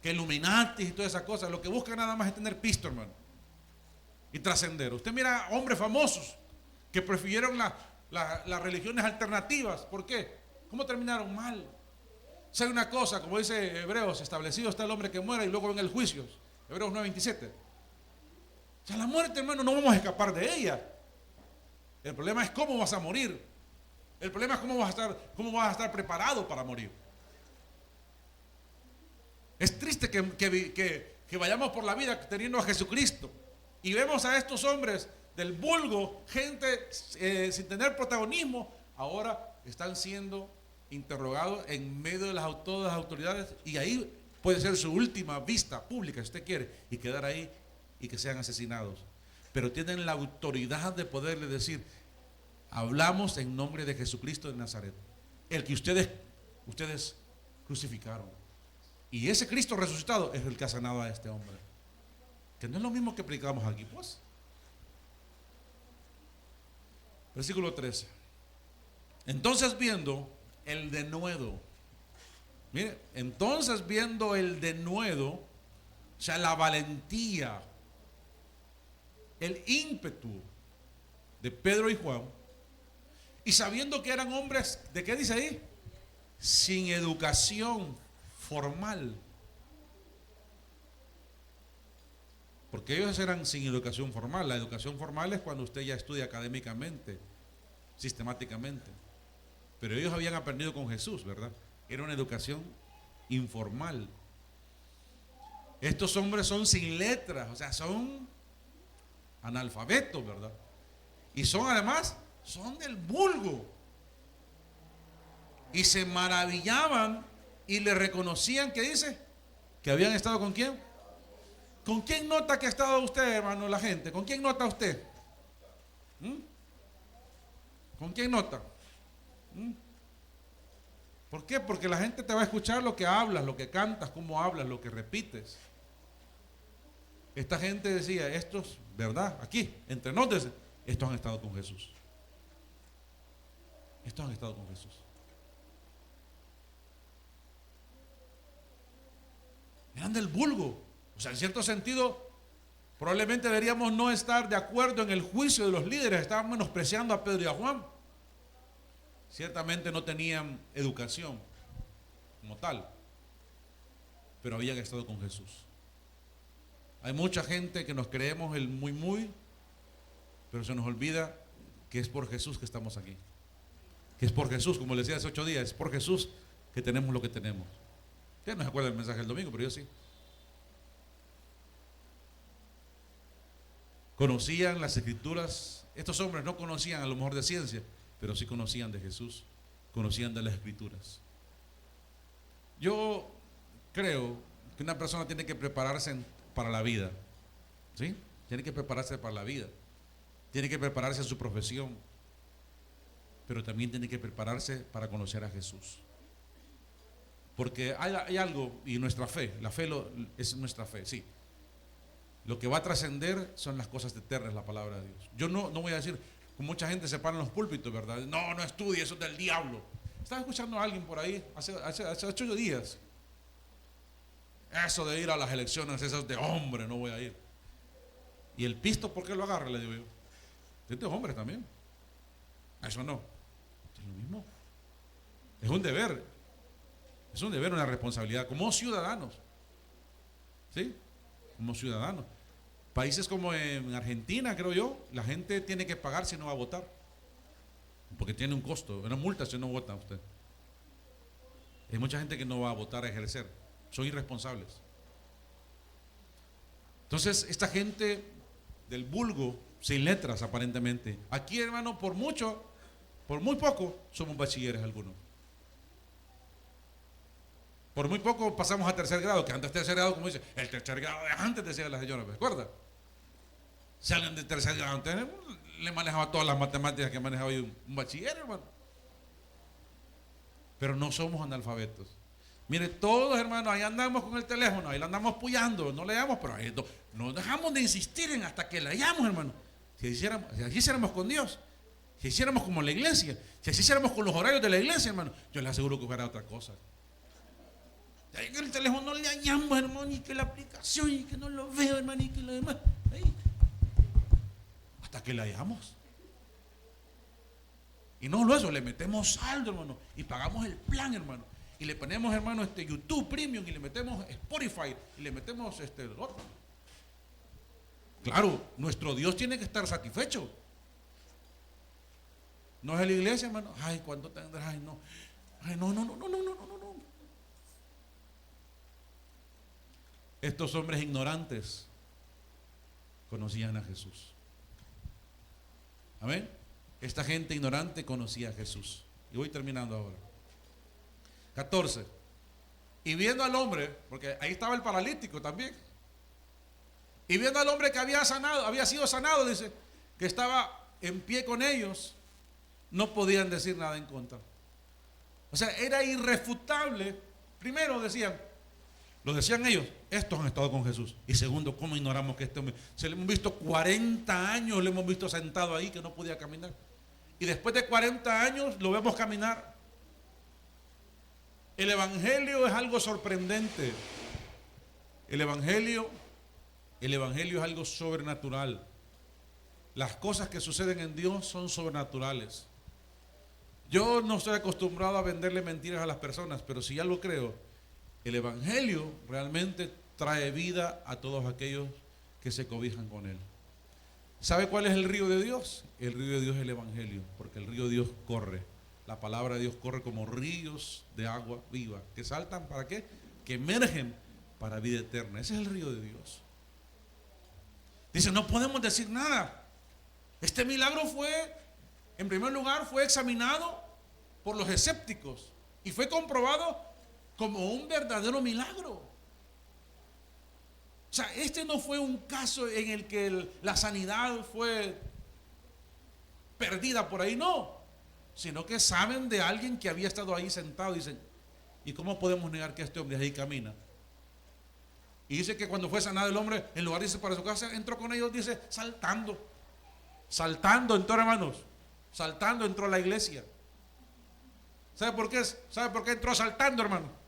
S1: que Illuminati y todas esas cosas. Lo que busca nada más es tener pisto, hermano, y trascender. Usted mira hombres famosos que prefirieron las religiones alternativas. ¿Por qué? ¿Cómo terminaron mal? ¿Sabe una cosa? Como dice Hebreos, establecido está el hombre que muera y luego ven el juicio. Hebreos 9:27. O sea, la muerte, hermano, no vamos a escapar de ella. El problema es cómo vas a morir. El problema es cómo vas a estar preparado para morir. Es triste que vayamos por la vida teniendo a Jesucristo y vemos a estos hombres del vulgo, gente sin tener protagonismo, ahora están siendo interrogados en medio de todas las autoridades, y ahí puede ser su última vista pública, si usted quiere, y quedar ahí y que sean asesinados. Pero tienen la autoridad de poderle decir, hablamos en nombre de Jesucristo de Nazaret, el que ustedes crucificaron. Y ese Cristo resucitado es el que ha sanado a este hombre. Que no es lo mismo que predicamos aquí, pues. Versículo 13. Entonces viendo el denuedo, mire, entonces viendo el denuedo, o sea, la valentía, el ímpetu de Pedro y Juan, y sabiendo que eran hombres, ¿de qué dice ahí? Sin educación formal. Porque ellos eran sin educación formal. La educación formal es cuando usted ya estudia académicamente, sistemáticamente. Pero ellos habían aprendido con Jesús, ¿verdad? Era una educación informal. Estos hombres son sin letras, o sea, son analfabetos, ¿verdad? Y son del vulgo. Y se maravillaban y le reconocían, ¿qué dice? Que habían estado ¿con quién? ¿Con quién nota que ha estado usted, hermano, la gente? ¿Con quién nota usted? ¿Con quién nota? ¿Por qué? Porque la gente te va a escuchar lo que hablas, lo que cantas, cómo hablas, lo que repites. Esta gente decía, estos, ¿verdad? Aquí, entre nosotros, estos han estado con Jesús. Estos han estado con Jesús. Eran del vulgo. O sea, en cierto sentido, probablemente deberíamos no estar de acuerdo en el juicio de los líderes. Estaban menospreciando a Pedro y a Juan. Ciertamente no tenían educación como tal, pero habían estado con Jesús. Hay mucha gente que nos creemos el muy, pero se nos olvida que es por Jesús que estamos aquí. Que es por Jesús, como les decía hace 8 días, es por Jesús que tenemos lo que tenemos. Ustedes no se acuerdan del mensaje del domingo, pero yo sí. conocían las escrituras. Estos hombres no conocían a lo mejor de ciencia, pero sí conocían de Jesús, conocían de las escrituras. Yo creo que una persona tiene que prepararse para la vida, ¿sí? Tiene que prepararse para la vida, tiene que prepararse en su profesión, pero también tiene que prepararse para conocer a Jesús. Porque hay algo, y nuestra fe, la fe es nuestra fe, sí. Lo que va a trascender son las cosas eternas, la palabra de Dios. Yo no voy a decir, como mucha gente se para en los púlpitos, ¿verdad? No estudie, eso es del diablo. Estaba escuchando a alguien por ahí hace 8 días. Eso de ir a las elecciones, eso es de hombre, no voy a ir. Y el pisto, ¿por qué lo agarra? Le digo yo. Es de hombre también. Eso no. Es lo mismo. Es un deber. Es un deber, una responsabilidad como ciudadanos. ¿Sí? Como ciudadanos. Países como en Argentina, creo yo, la gente tiene que pagar si no va a votar. Porque tiene un costo, una multa si no vota usted. Hay mucha gente que no va a votar a ejercer. Son irresponsables. Entonces, esta gente del vulgo, sin letras aparentemente, aquí, hermano, por muy poco, somos bachilleres algunos. Por muy poco pasamos a tercer grado, que antes tercer grado, como dice, el tercer grado de antes, decía la señora, ¿me acuerda? Si alguien de tercer grado antes le manejaba todas las matemáticas que manejaba hoy un bachiller, hermano. Pero no somos analfabetos. Mire, todos, hermanos, ahí andamos con el teléfono, ahí lo andamos puyando, no leamos, pero ahí no dejamos de insistir en hasta que leamos, hermano. Si así hiciéramos con Dios, si hiciéramos como la iglesia, si así hiciéramos con los horarios de la iglesia, hermano, yo le aseguro que fuera otra cosa. Ahí en el teléfono no le hallamos, hermano, y que la aplicación, y que no lo veo, hermano, y que lo demás. Ahí. Hasta que la hallamos. Y no solo eso, le metemos saldo, hermano, y pagamos el plan, hermano. Y le ponemos, hermano, YouTube Premium, y le metemos Spotify, y le metemos otro. Claro, nuestro Dios tiene que estar satisfecho. No es la iglesia, hermano. Ay, ¿cuánto tendrás? Ay, no. Ay, no. Estos hombres ignorantes conocían a Jesús. Amén. Esta gente ignorante conocía a Jesús. Y voy terminando ahora. 14. Y viendo al hombre, porque ahí estaba el paralítico también. Y viendo al hombre que había sido sanado, dice, que estaba en pie con ellos, no podían decir nada en contra. O sea, era irrefutable. Primero lo decían ellos, estos han estado con Jesús. Y segundo, ¿cómo ignoramos que este hombre? Se le hemos visto 40 años, le hemos visto sentado ahí que no podía caminar. Y después de 40 años lo vemos caminar. El evangelio es algo sorprendente. El evangelio es algo sobrenatural. Las cosas que suceden en Dios son sobrenaturales. Yo no estoy acostumbrado a venderle mentiras a las personas, pero si algo creo, el evangelio realmente trae vida a todos aquellos que se cobijan con él. ¿Sabe cuál es el río de Dios? El río de Dios es el evangelio, porque el río de Dios corre. La palabra de Dios corre como ríos de agua viva, que saltan ¿para qué? Que emergen para vida eterna. Ese es el río de Dios. Dice, no podemos decir nada. Este milagro en primer lugar, fue examinado por los escépticos y fue comprobado como un verdadero milagro. O sea, este no fue un caso en el que la sanidad fue perdida por ahí, no, sino que saben de alguien que había estado ahí sentado y dicen, ¿y cómo podemos negar que este hombre ahí camina? Y dice que cuando fue sanado el hombre, en lugar de irse para su casa, entró con ellos, dice, saltando entró, hermanos, saltando entró a la iglesia. ¿Sabe por qué? ¿Sabe por qué entró saltando, hermano?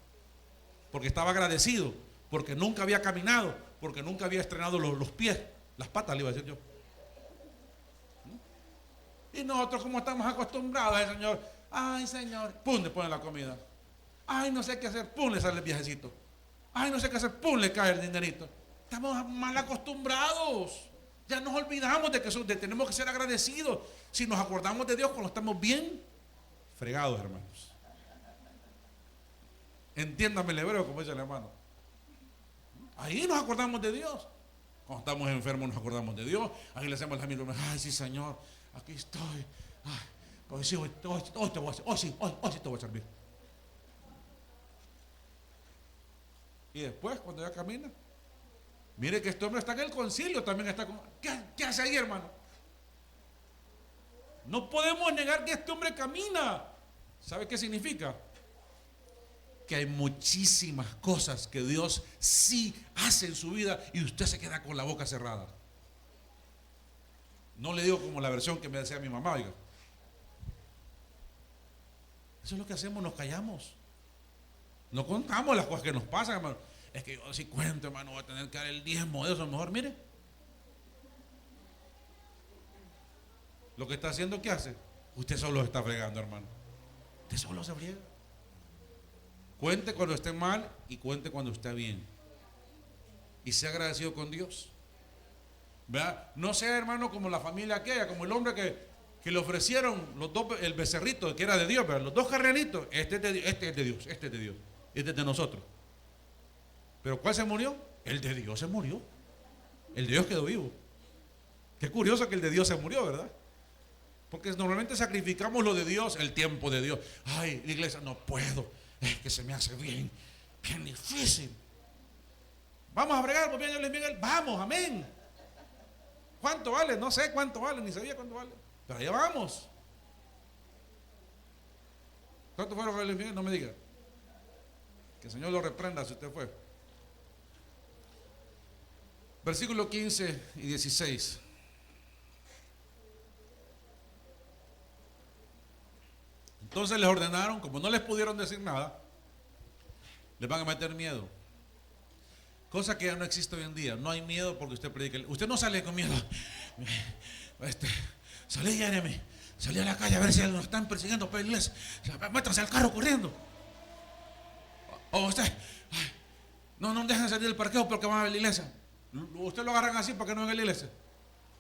S1: Porque estaba agradecido, porque nunca había caminado, porque nunca había estrenado los pies, las patas, le iba a decir yo. Y nosotros, como estamos acostumbrados al Señor, ay Señor, pum, le ponen la comida. Ay, no sé qué hacer, pum, le sale el viajecito. Ay, no sé qué hacer, pum, le cae el dinerito. Estamos mal acostumbrados. Ya nos olvidamos de que tenemos que ser agradecidos. Si nos acordamos de Dios cuando estamos bien fregados, hermanos. Entiéndame el hebreo, como dice el hermano. Ahí nos acordamos de Dios. Cuando estamos enfermos nos acordamos de Dios. Ahí le hacemos la misma. Ay, sí, Señor, aquí estoy. Ay, hoy sí, hoy te voy a hacer, hoy sí te voy a servir. Y después, cuando ya camina, mire que este hombre está en el concilio, también está con... ¿Qué hace ahí, hermano? No podemos negar que este hombre camina. ¿Sabe qué significa? Que hay muchísimas cosas que Dios sí hace en su vida y usted se queda con la boca cerrada. No le digo como la versión que me decía mi mamá, oiga. Eso es lo que hacemos, nos callamos. No contamos las cosas que nos pasan, hermano. Es que yo si cuento, hermano, voy a tener que dar el diezmo de eso. Mejor, mire. Lo que está haciendo, ¿qué hace? Usted solo está fregando, hermano. Usted solo se friega. Cuente cuando esté mal y cuente cuando esté bien. Y sea agradecido con Dios. ¿Verdad? No sea, hermano, como la familia aquella, como el hombre que le ofrecieron los dos, el becerrito que era de Dios, ¿verdad? Los dos carneritos. Este es de Dios, este es de Dios, este es de nosotros. Pero ¿cuál se murió? El de Dios se murió. El de Dios quedó vivo. Qué curioso que el de Dios se murió, ¿verdad? Porque normalmente sacrificamos lo de Dios, el tiempo de Dios. Ay, la iglesia, no puedo. Es que se me hace bien difícil. Vamos a bregar, pues bien, Miguel. Vamos, amén. ¿Cuánto vale? No sé cuánto vale, ni sabía cuánto vale. Pero allá vamos. ¿Cuánto fueron Luis Miguel? No me diga. Que el Señor lo reprenda si usted fue. Versículo 15 y 16. Entonces les ordenaron, como no les pudieron decir nada, les van a meter miedo. Cosa que ya no existe hoy en día. No hay miedo porque usted predica. Usted no sale con miedo. Salí, Jeremy. Salí a la calle a ver si nos están persiguiendo para la iglesia. Métase al carro corriendo. O usted, ay, no dejen salir del parqueo porque van a ver la iglesia. Usted lo agarran así para que no venga a la iglesia.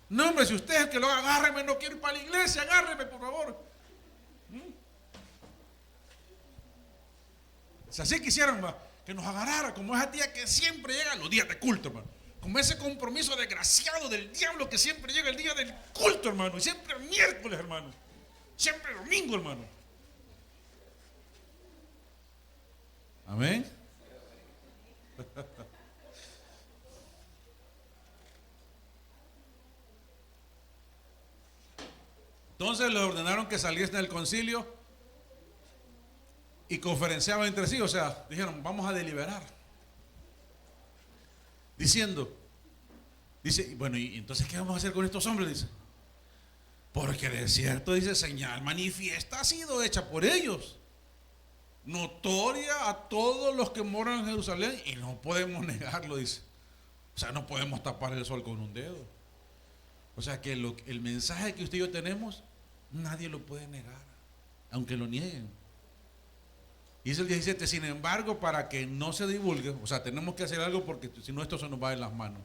S1: No, hombre, si usted es el que lo haga, agárreme, no quiero ir para la iglesia, agárreme, por favor. Si así quisieran, que nos agarrara como esa tía que siempre llega los días de culto, hermano. Como ese compromiso desgraciado del diablo que siempre llega el día del culto, hermano. Y siempre el miércoles, hermano. Siempre el domingo, hermano. Amén. Entonces les ordenaron que saliesen del concilio y conferenciaban entre sí, o sea, dijeron, vamos a deliberar. Dice, bueno, ¿y entonces qué vamos a hacer con estos hombres? Dice, porque de cierto, dice, señal manifiesta ha sido hecha por ellos, notoria a todos los que moran en Jerusalén, y no podemos negarlo, dice. O sea, no podemos tapar el sol con un dedo. O sea que el mensaje que usted y yo tenemos, nadie lo puede negar, aunque lo nieguen. Y dice el 17, sin embargo, para que no se divulgue, o sea, tenemos que hacer algo porque si no esto se nos va de las manos.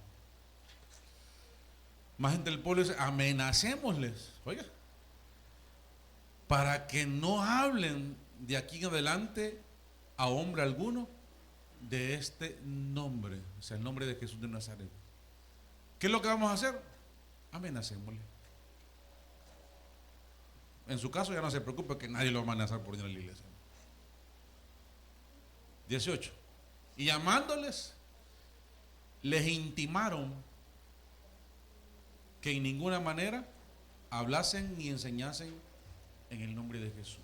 S1: Más gente del pueblo dice, amenacémosles, oiga, para que no hablen de aquí en adelante a hombre alguno de este nombre, o sea, el nombre de Jesús de Nazaret. ¿Qué es lo que vamos a hacer? Amenacémosle. En su caso ya no se preocupe que nadie lo va a amenazar por ir a la iglesia. 18. Y llamándoles, les intimaron que en ninguna manera hablasen ni enseñasen en el nombre de Jesús.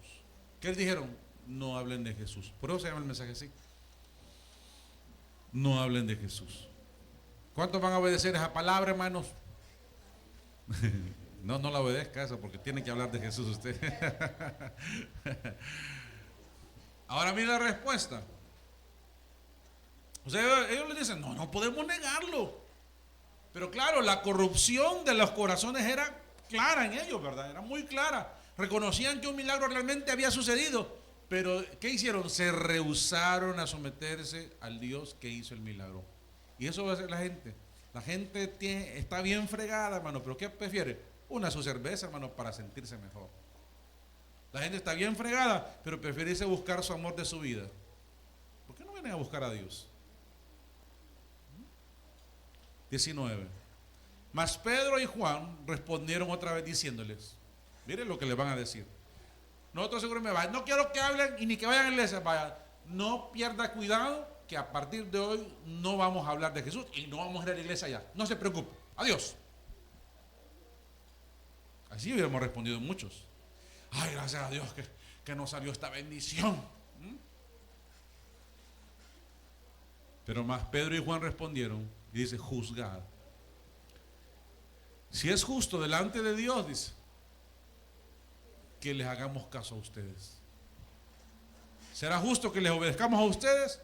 S1: ¿Qué les dijeron? No hablen de Jesús. Por eso se llama el mensaje así. No hablen de Jesús. ¿Cuántos van a obedecer esa palabra, hermanos? No la obedezca eso porque tiene que hablar de Jesús usted. Ahora mira la respuesta. O sea, ellos le dicen, no podemos negarlo. Pero claro, la corrupción de los corazones era clara en ellos, ¿verdad? Era muy clara. Reconocían que un milagro realmente había sucedido. Pero ¿qué hicieron? Se rehusaron a someterse al Dios que hizo el milagro. Y eso va a hacer la gente. La gente está bien fregada, hermano. ¿Pero qué prefiere? Su cerveza, hermano, para sentirse mejor. La gente está bien fregada, pero prefiere irse a buscar su amor de su vida. ¿Por qué no vienen a buscar a Dios? 19. Mas Pedro y Juan respondieron otra vez diciéndoles, miren lo que les van a decir. Nosotros seguro me vayan, no quiero que hablen y ni que vayan a la iglesia, vaya, no pierda cuidado que a partir de hoy no vamos a hablar de Jesús y no vamos a ir a la iglesia ya. No se preocupe, adiós. Así hubiéramos respondido muchos. Ay, gracias a Dios que nos salió esta bendición. Pero más Pedro y Juan respondieron y dice, juzgad. Si es justo delante de Dios, dice, que les hagamos caso a ustedes. ¿Será justo que les obedezcamos a ustedes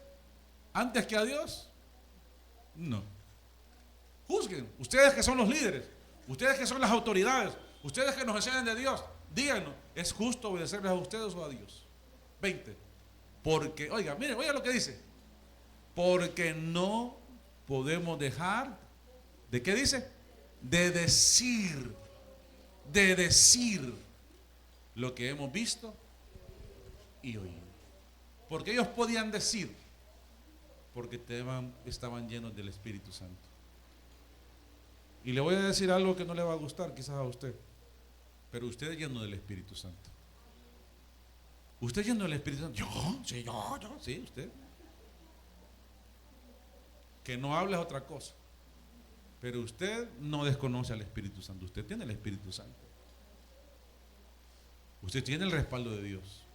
S1: antes que a Dios? No. Juzguen, ustedes que son los líderes, ustedes que son las autoridades, ustedes que nos enseñan de Dios, díganos, ¿es justo obedecerles a ustedes o a Dios? 20. Porque, oiga, miren, oiga lo que dice. Porque no podemos dejar, ¿de qué dice? De decir lo que hemos visto y oído. Porque ellos podían decir, porque estaban llenos del Espíritu Santo. Y le voy a decir algo que no le va a gustar quizás a usted, pero usted es lleno del Espíritu Santo. ¿Usted es lleno del Espíritu Santo? ¿Yo? Sí, yo. Sí, usted. Que no hable es otra cosa. Pero usted no desconoce al Espíritu Santo. Usted tiene el Espíritu Santo. Usted tiene el respaldo de Dios.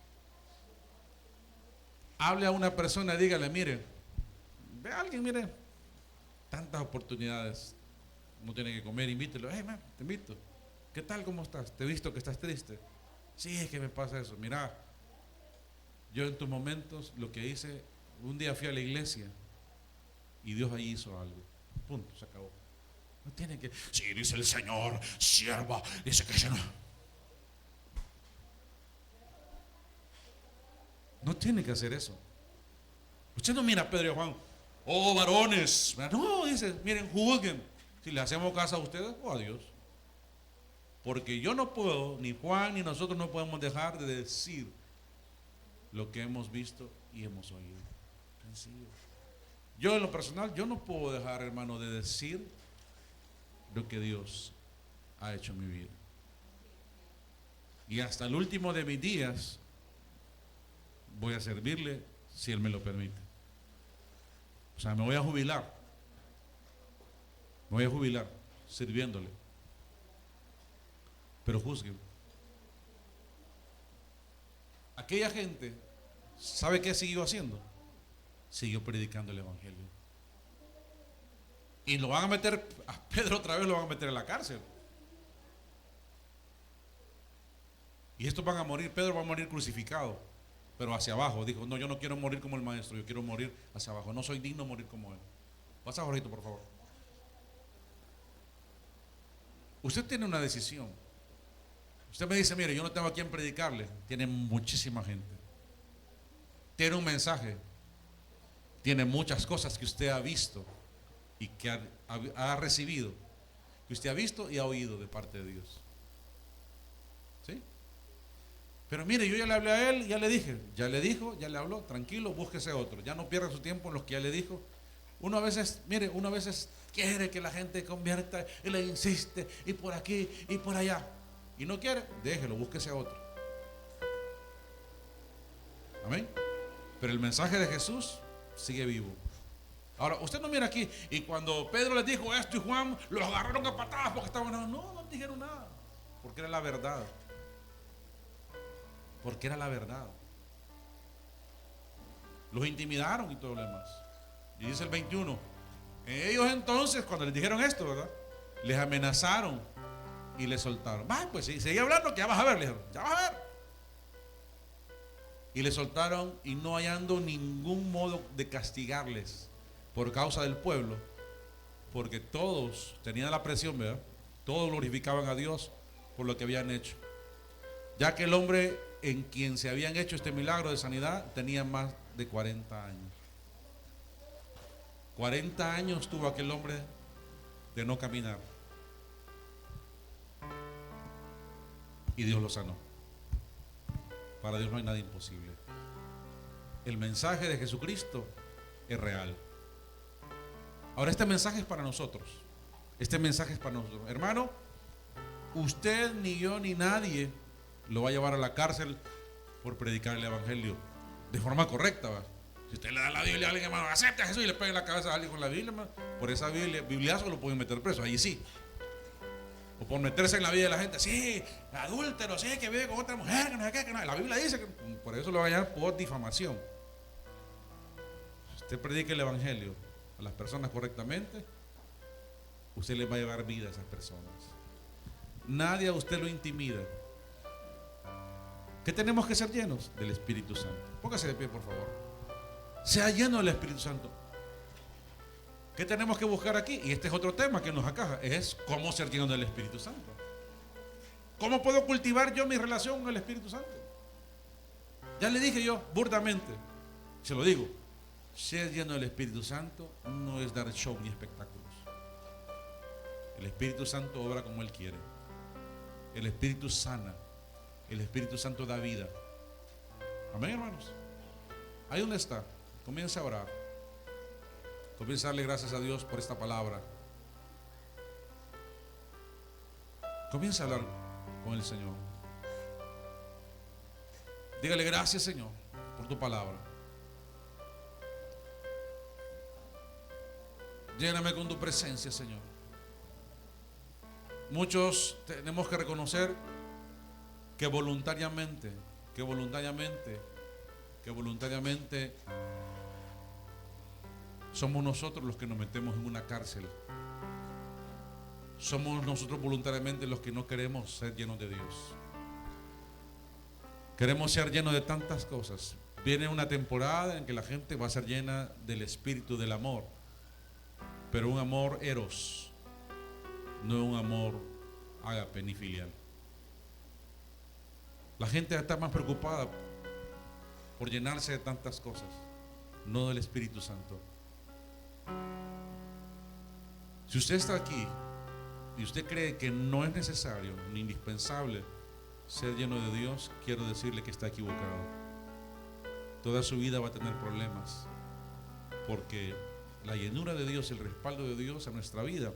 S1: Hable a una persona, dígale, mire, ve a alguien, mire, tantas oportunidades, no tiene que comer, invítelo, man, te invito. ¿Qué tal, cómo estás? Te he visto que estás triste. Sí, es que me pasa eso. Mira, yo en tus momentos lo que hice, un día fui a la iglesia y Dios ahí hizo algo. Punto, se acabó. No tiene que, sí, dice el Señor, sierva, dice que se no. No tiene que hacer eso. Usted no mira a Pedro y a Juan, oh varones. No, dice, miren, juzguen si le hacemos caso a ustedes o a Dios. Porque yo no puedo, ni Juan ni nosotros no podemos dejar de decir lo que hemos visto y hemos oído. Sencillo. Yo en lo personal, yo no puedo dejar, hermano, de decir lo que Dios ha hecho en mi vida. Y hasta el último de mis días voy a servirle si Él me lo permite. O sea, me voy a jubilar. Me voy a jubilar sirviéndole. Pero juzguen. Aquella gente, ¿sabe qué siguió haciendo? Siguió predicando el Evangelio. Y lo van a meter, a Pedro otra vez lo van a meter en la cárcel. Y estos van a morir, Pedro va a morir crucificado, pero hacia abajo. Dijo, no, yo no quiero morir como el maestro, yo quiero morir hacia abajo. No soy digno de morir como él. Pasa, Jorgito, por favor. Usted tiene una decisión. Usted me dice, mire, yo no tengo a quién predicarle. Tiene muchísima gente. Tiene un mensaje. Tiene muchas cosas que usted ha visto y que ha recibido, que usted ha visto y ha oído de parte de Dios. ¿Sí? Pero mire, yo ya le hablé a él, ya le dije, ya le dijo, ya le habló, tranquilo, búsquese otro. Ya no pierda su tiempo en los que ya le dijo. Uno a veces, mire, uno a veces quiere que la gente convierta y le insiste y por aquí y por allá. Y no quiere, déjelo, búsquese otro. Amén. Pero el mensaje de Jesús sigue vivo. Ahora, usted no mira aquí, y cuando Pedro les dijo esto y Juan los agarraron a patadas porque estaban, no dijeron nada, porque era la verdad. Porque era la verdad. Los intimidaron y todo lo demás. Y dice el 21, ellos entonces, cuando les dijeron esto, ¿verdad? Les amenazaron y les soltaron. Pues sí, seguí hablando que ya vas a ver, le dijeron, ya vas a ver. Y les soltaron y no hallando ningún modo de castigarles por causa del pueblo, porque todos tenían la presión, ¿verdad? Todos glorificaban a Dios por lo que habían hecho, ya que el hombre en quien se habían hecho este milagro de sanidad tenía más de 40 años. 40 años tuvo aquel hombre de no caminar y Dios lo sanó. Para Dios no hay nada imposible. El mensaje de Jesucristo es real. Ahora este mensaje es para nosotros. Este mensaje es para nosotros. Hermano, usted ni yo ni nadie lo va a llevar a la cárcel por predicar el evangelio de forma correcta, ¿va? Si usted le da la Biblia a alguien, hermano, acepte a Jesús y le pega en la cabeza a alguien con la Biblia, hermano, por esa bibliazo lo pueden meter preso, ahí sí. O por meterse en la vida de la gente, sí, adúltero, sí, que vive con otra mujer, que no sé qué, que no. La Biblia dice que por eso lo va a llamar por difamación. Si usted predica el evangelio a las personas correctamente, usted les va a llevar vida a esas personas. Nadie a usted lo intimida. ¿Qué tenemos que ser llenos? Del Espíritu Santo. Póngase de pie, por favor. Sea lleno del Espíritu Santo. ¿Qué tenemos que buscar aquí? Y este es otro tema que nos acaja, es cómo ser lleno del Espíritu Santo. ¿Cómo puedo cultivar yo mi relación con el Espíritu Santo? Ya le dije yo, burdamente, se lo digo, ser lleno del Espíritu Santo no es dar show ni espectáculos. El Espíritu Santo obra como Él quiere. El Espíritu sana. El Espíritu Santo da vida. Amén, hermanos. Ahí donde está, comienza a orar. Comienza a darle gracias a Dios por esta palabra. Comienza a hablar con el Señor. Dígale gracias, Señor, por tu palabra. Lléname con tu presencia, Señor. Muchos tenemos que reconocer que voluntariamente somos nosotros los que nos metemos en una cárcel. Somos nosotros voluntariamente los que no queremos ser llenos de Dios. Queremos ser llenos de tantas cosas. Viene una temporada en que la gente va a ser llena del espíritu del amor, pero un amor eros, no un amor ágape ni filial. La gente está más preocupada por llenarse de tantas cosas, no del Espíritu Santo. Si usted está aquí y usted cree que no es necesario ni indispensable ser lleno de Dios, quiero decirle que está equivocado. Toda su vida va a tener problemas, porque la llenura de Dios, el respaldo de Dios a nuestra vida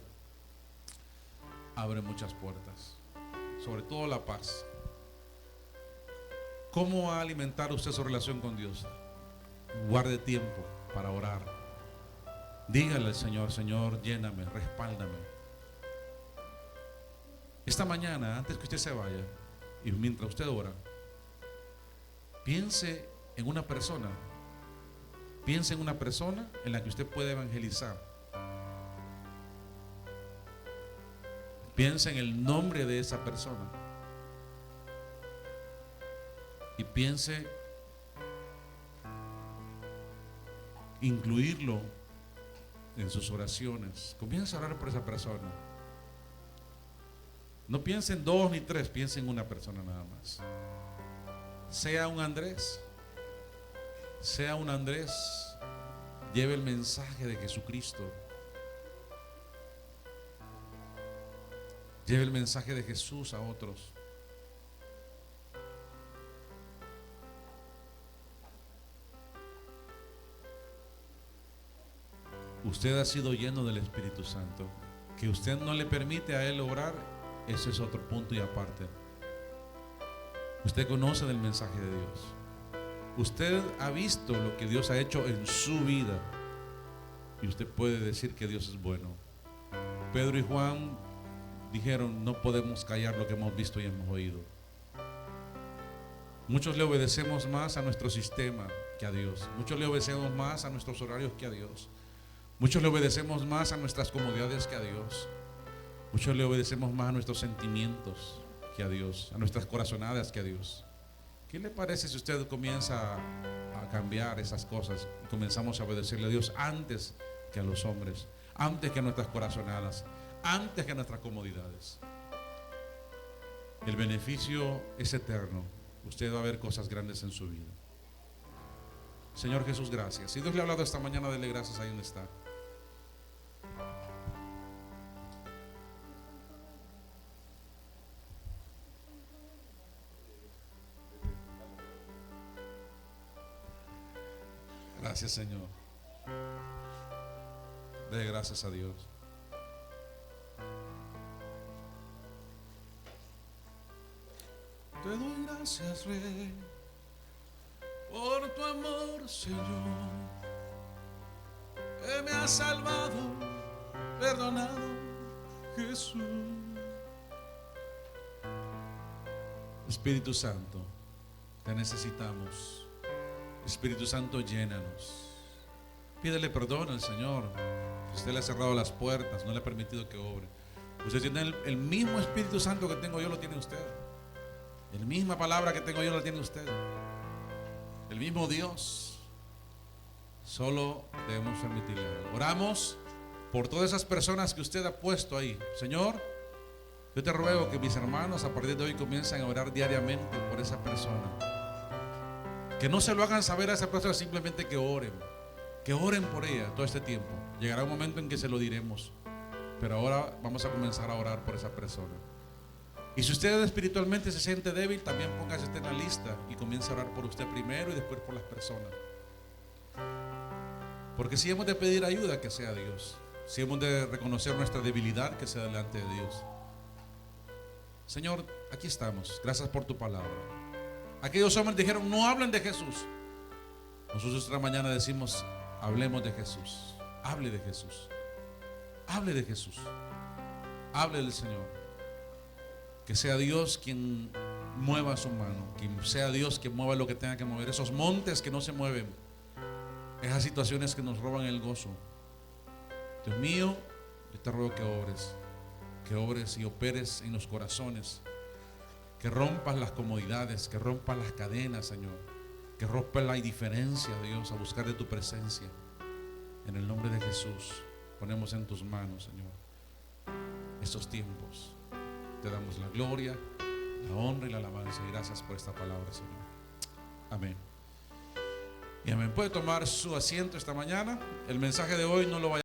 S1: abre muchas puertas, sobre todo la paz. ¿Cómo va a alimentar usted su relación con Dios? Guarde tiempo para orar. Dígale al Señor: Señor, lléname, respáldame. Esta mañana, antes que usted se vaya, y mientras usted ora, piense en una persona. Piense en una persona en la que usted puede evangelizar. Piense en el nombre de esa persona. Y piense incluirlo en sus oraciones. Comienza a orar por esa persona. No piense en 2 ni 3, piense en una persona nada más. Sea un Andrés, lleve el mensaje de Jesucristo. Lleve el mensaje de Jesús a otros. Usted ha sido lleno del Espíritu Santo. Que usted no le permite a Él obrar, ese es otro punto y aparte. Usted conoce del mensaje de Dios. Usted ha visto lo que Dios ha hecho en su vida, y usted puede decir que Dios es bueno. Pedro y Juan dijeron: no podemos callar lo que hemos visto y hemos oído. Muchos le obedecemos más a nuestro sistema que a Dios. Muchos le obedecemos más a nuestros horarios que a Dios. Muchos le obedecemos más a nuestras comodidades que a Dios. Muchos le obedecemos más a nuestros sentimientos que a Dios, a nuestras corazonadas que a Dios. ¿Qué le parece si usted comienza a cambiar esas cosas y comenzamos a obedecerle a Dios antes que a los hombres, antes que a nuestras corazonadas, antes que a nuestras comodidades? El beneficio es eterno. Usted va a ver cosas grandes en su vida. Señor Jesús, gracias. Si Dios le ha hablado esta mañana, dele gracias ahí donde está. Gracias, Señor. De gracias a Dios. Te doy gracias, Rey, por tu amor, Señor, que me ha salvado, perdonado, Jesús. Espíritu Santo, te necesitamos. Espíritu Santo, llénanos. Pídele perdón al Señor. Usted le ha cerrado las puertas, no le ha permitido que obre. Usted tiene el mismo Espíritu Santo que tengo yo, lo tiene usted. La misma palabra que tengo yo la tiene usted. El mismo Dios. Solo debemos permitirle. Oramos por todas esas personas que usted ha puesto ahí. Señor, yo te ruego que mis hermanos a partir de hoy comiencen a orar diariamente por esa persona. Que no se lo hagan saber a esa persona, simplemente que oren. Que oren por ella todo este tiempo. Llegará un momento en que se lo diremos, pero ahora vamos a comenzar a orar por esa persona. Y si usted espiritualmente se siente débil, también póngase en la lista y comience a orar por usted primero y después por las personas. Porque si hemos de pedir ayuda, que sea Dios. Si hemos de reconocer nuestra debilidad, que sea delante de Dios. Señor, aquí estamos. Gracias por tu palabra. Aquellos hombres dijeron, no hablen de Jesús. Nosotros esta mañana decimos, hablemos de Jesús. Hable de Jesús. Hable de Jesús. Hable del Señor. Que sea Dios quien mueva su mano. Que sea Dios quien mueva lo que tenga que mover. Esos montes que no se mueven. Esas situaciones que nos roban el gozo. Dios mío, yo te ruego que obres. Que obres y operes en los corazones. Que rompas las comodidades. Que rompas las cadenas, Señor. Que rompas la indiferencia, Dios, a buscar de tu presencia. En el nombre de Jesús, ponemos en tus manos, Señor, estos tiempos. Te damos la gloria, la honra y la alabanza. Y gracias por esta palabra, Señor. Amén. Y amén. Puede tomar su asiento esta mañana. El mensaje de hoy no lo vaya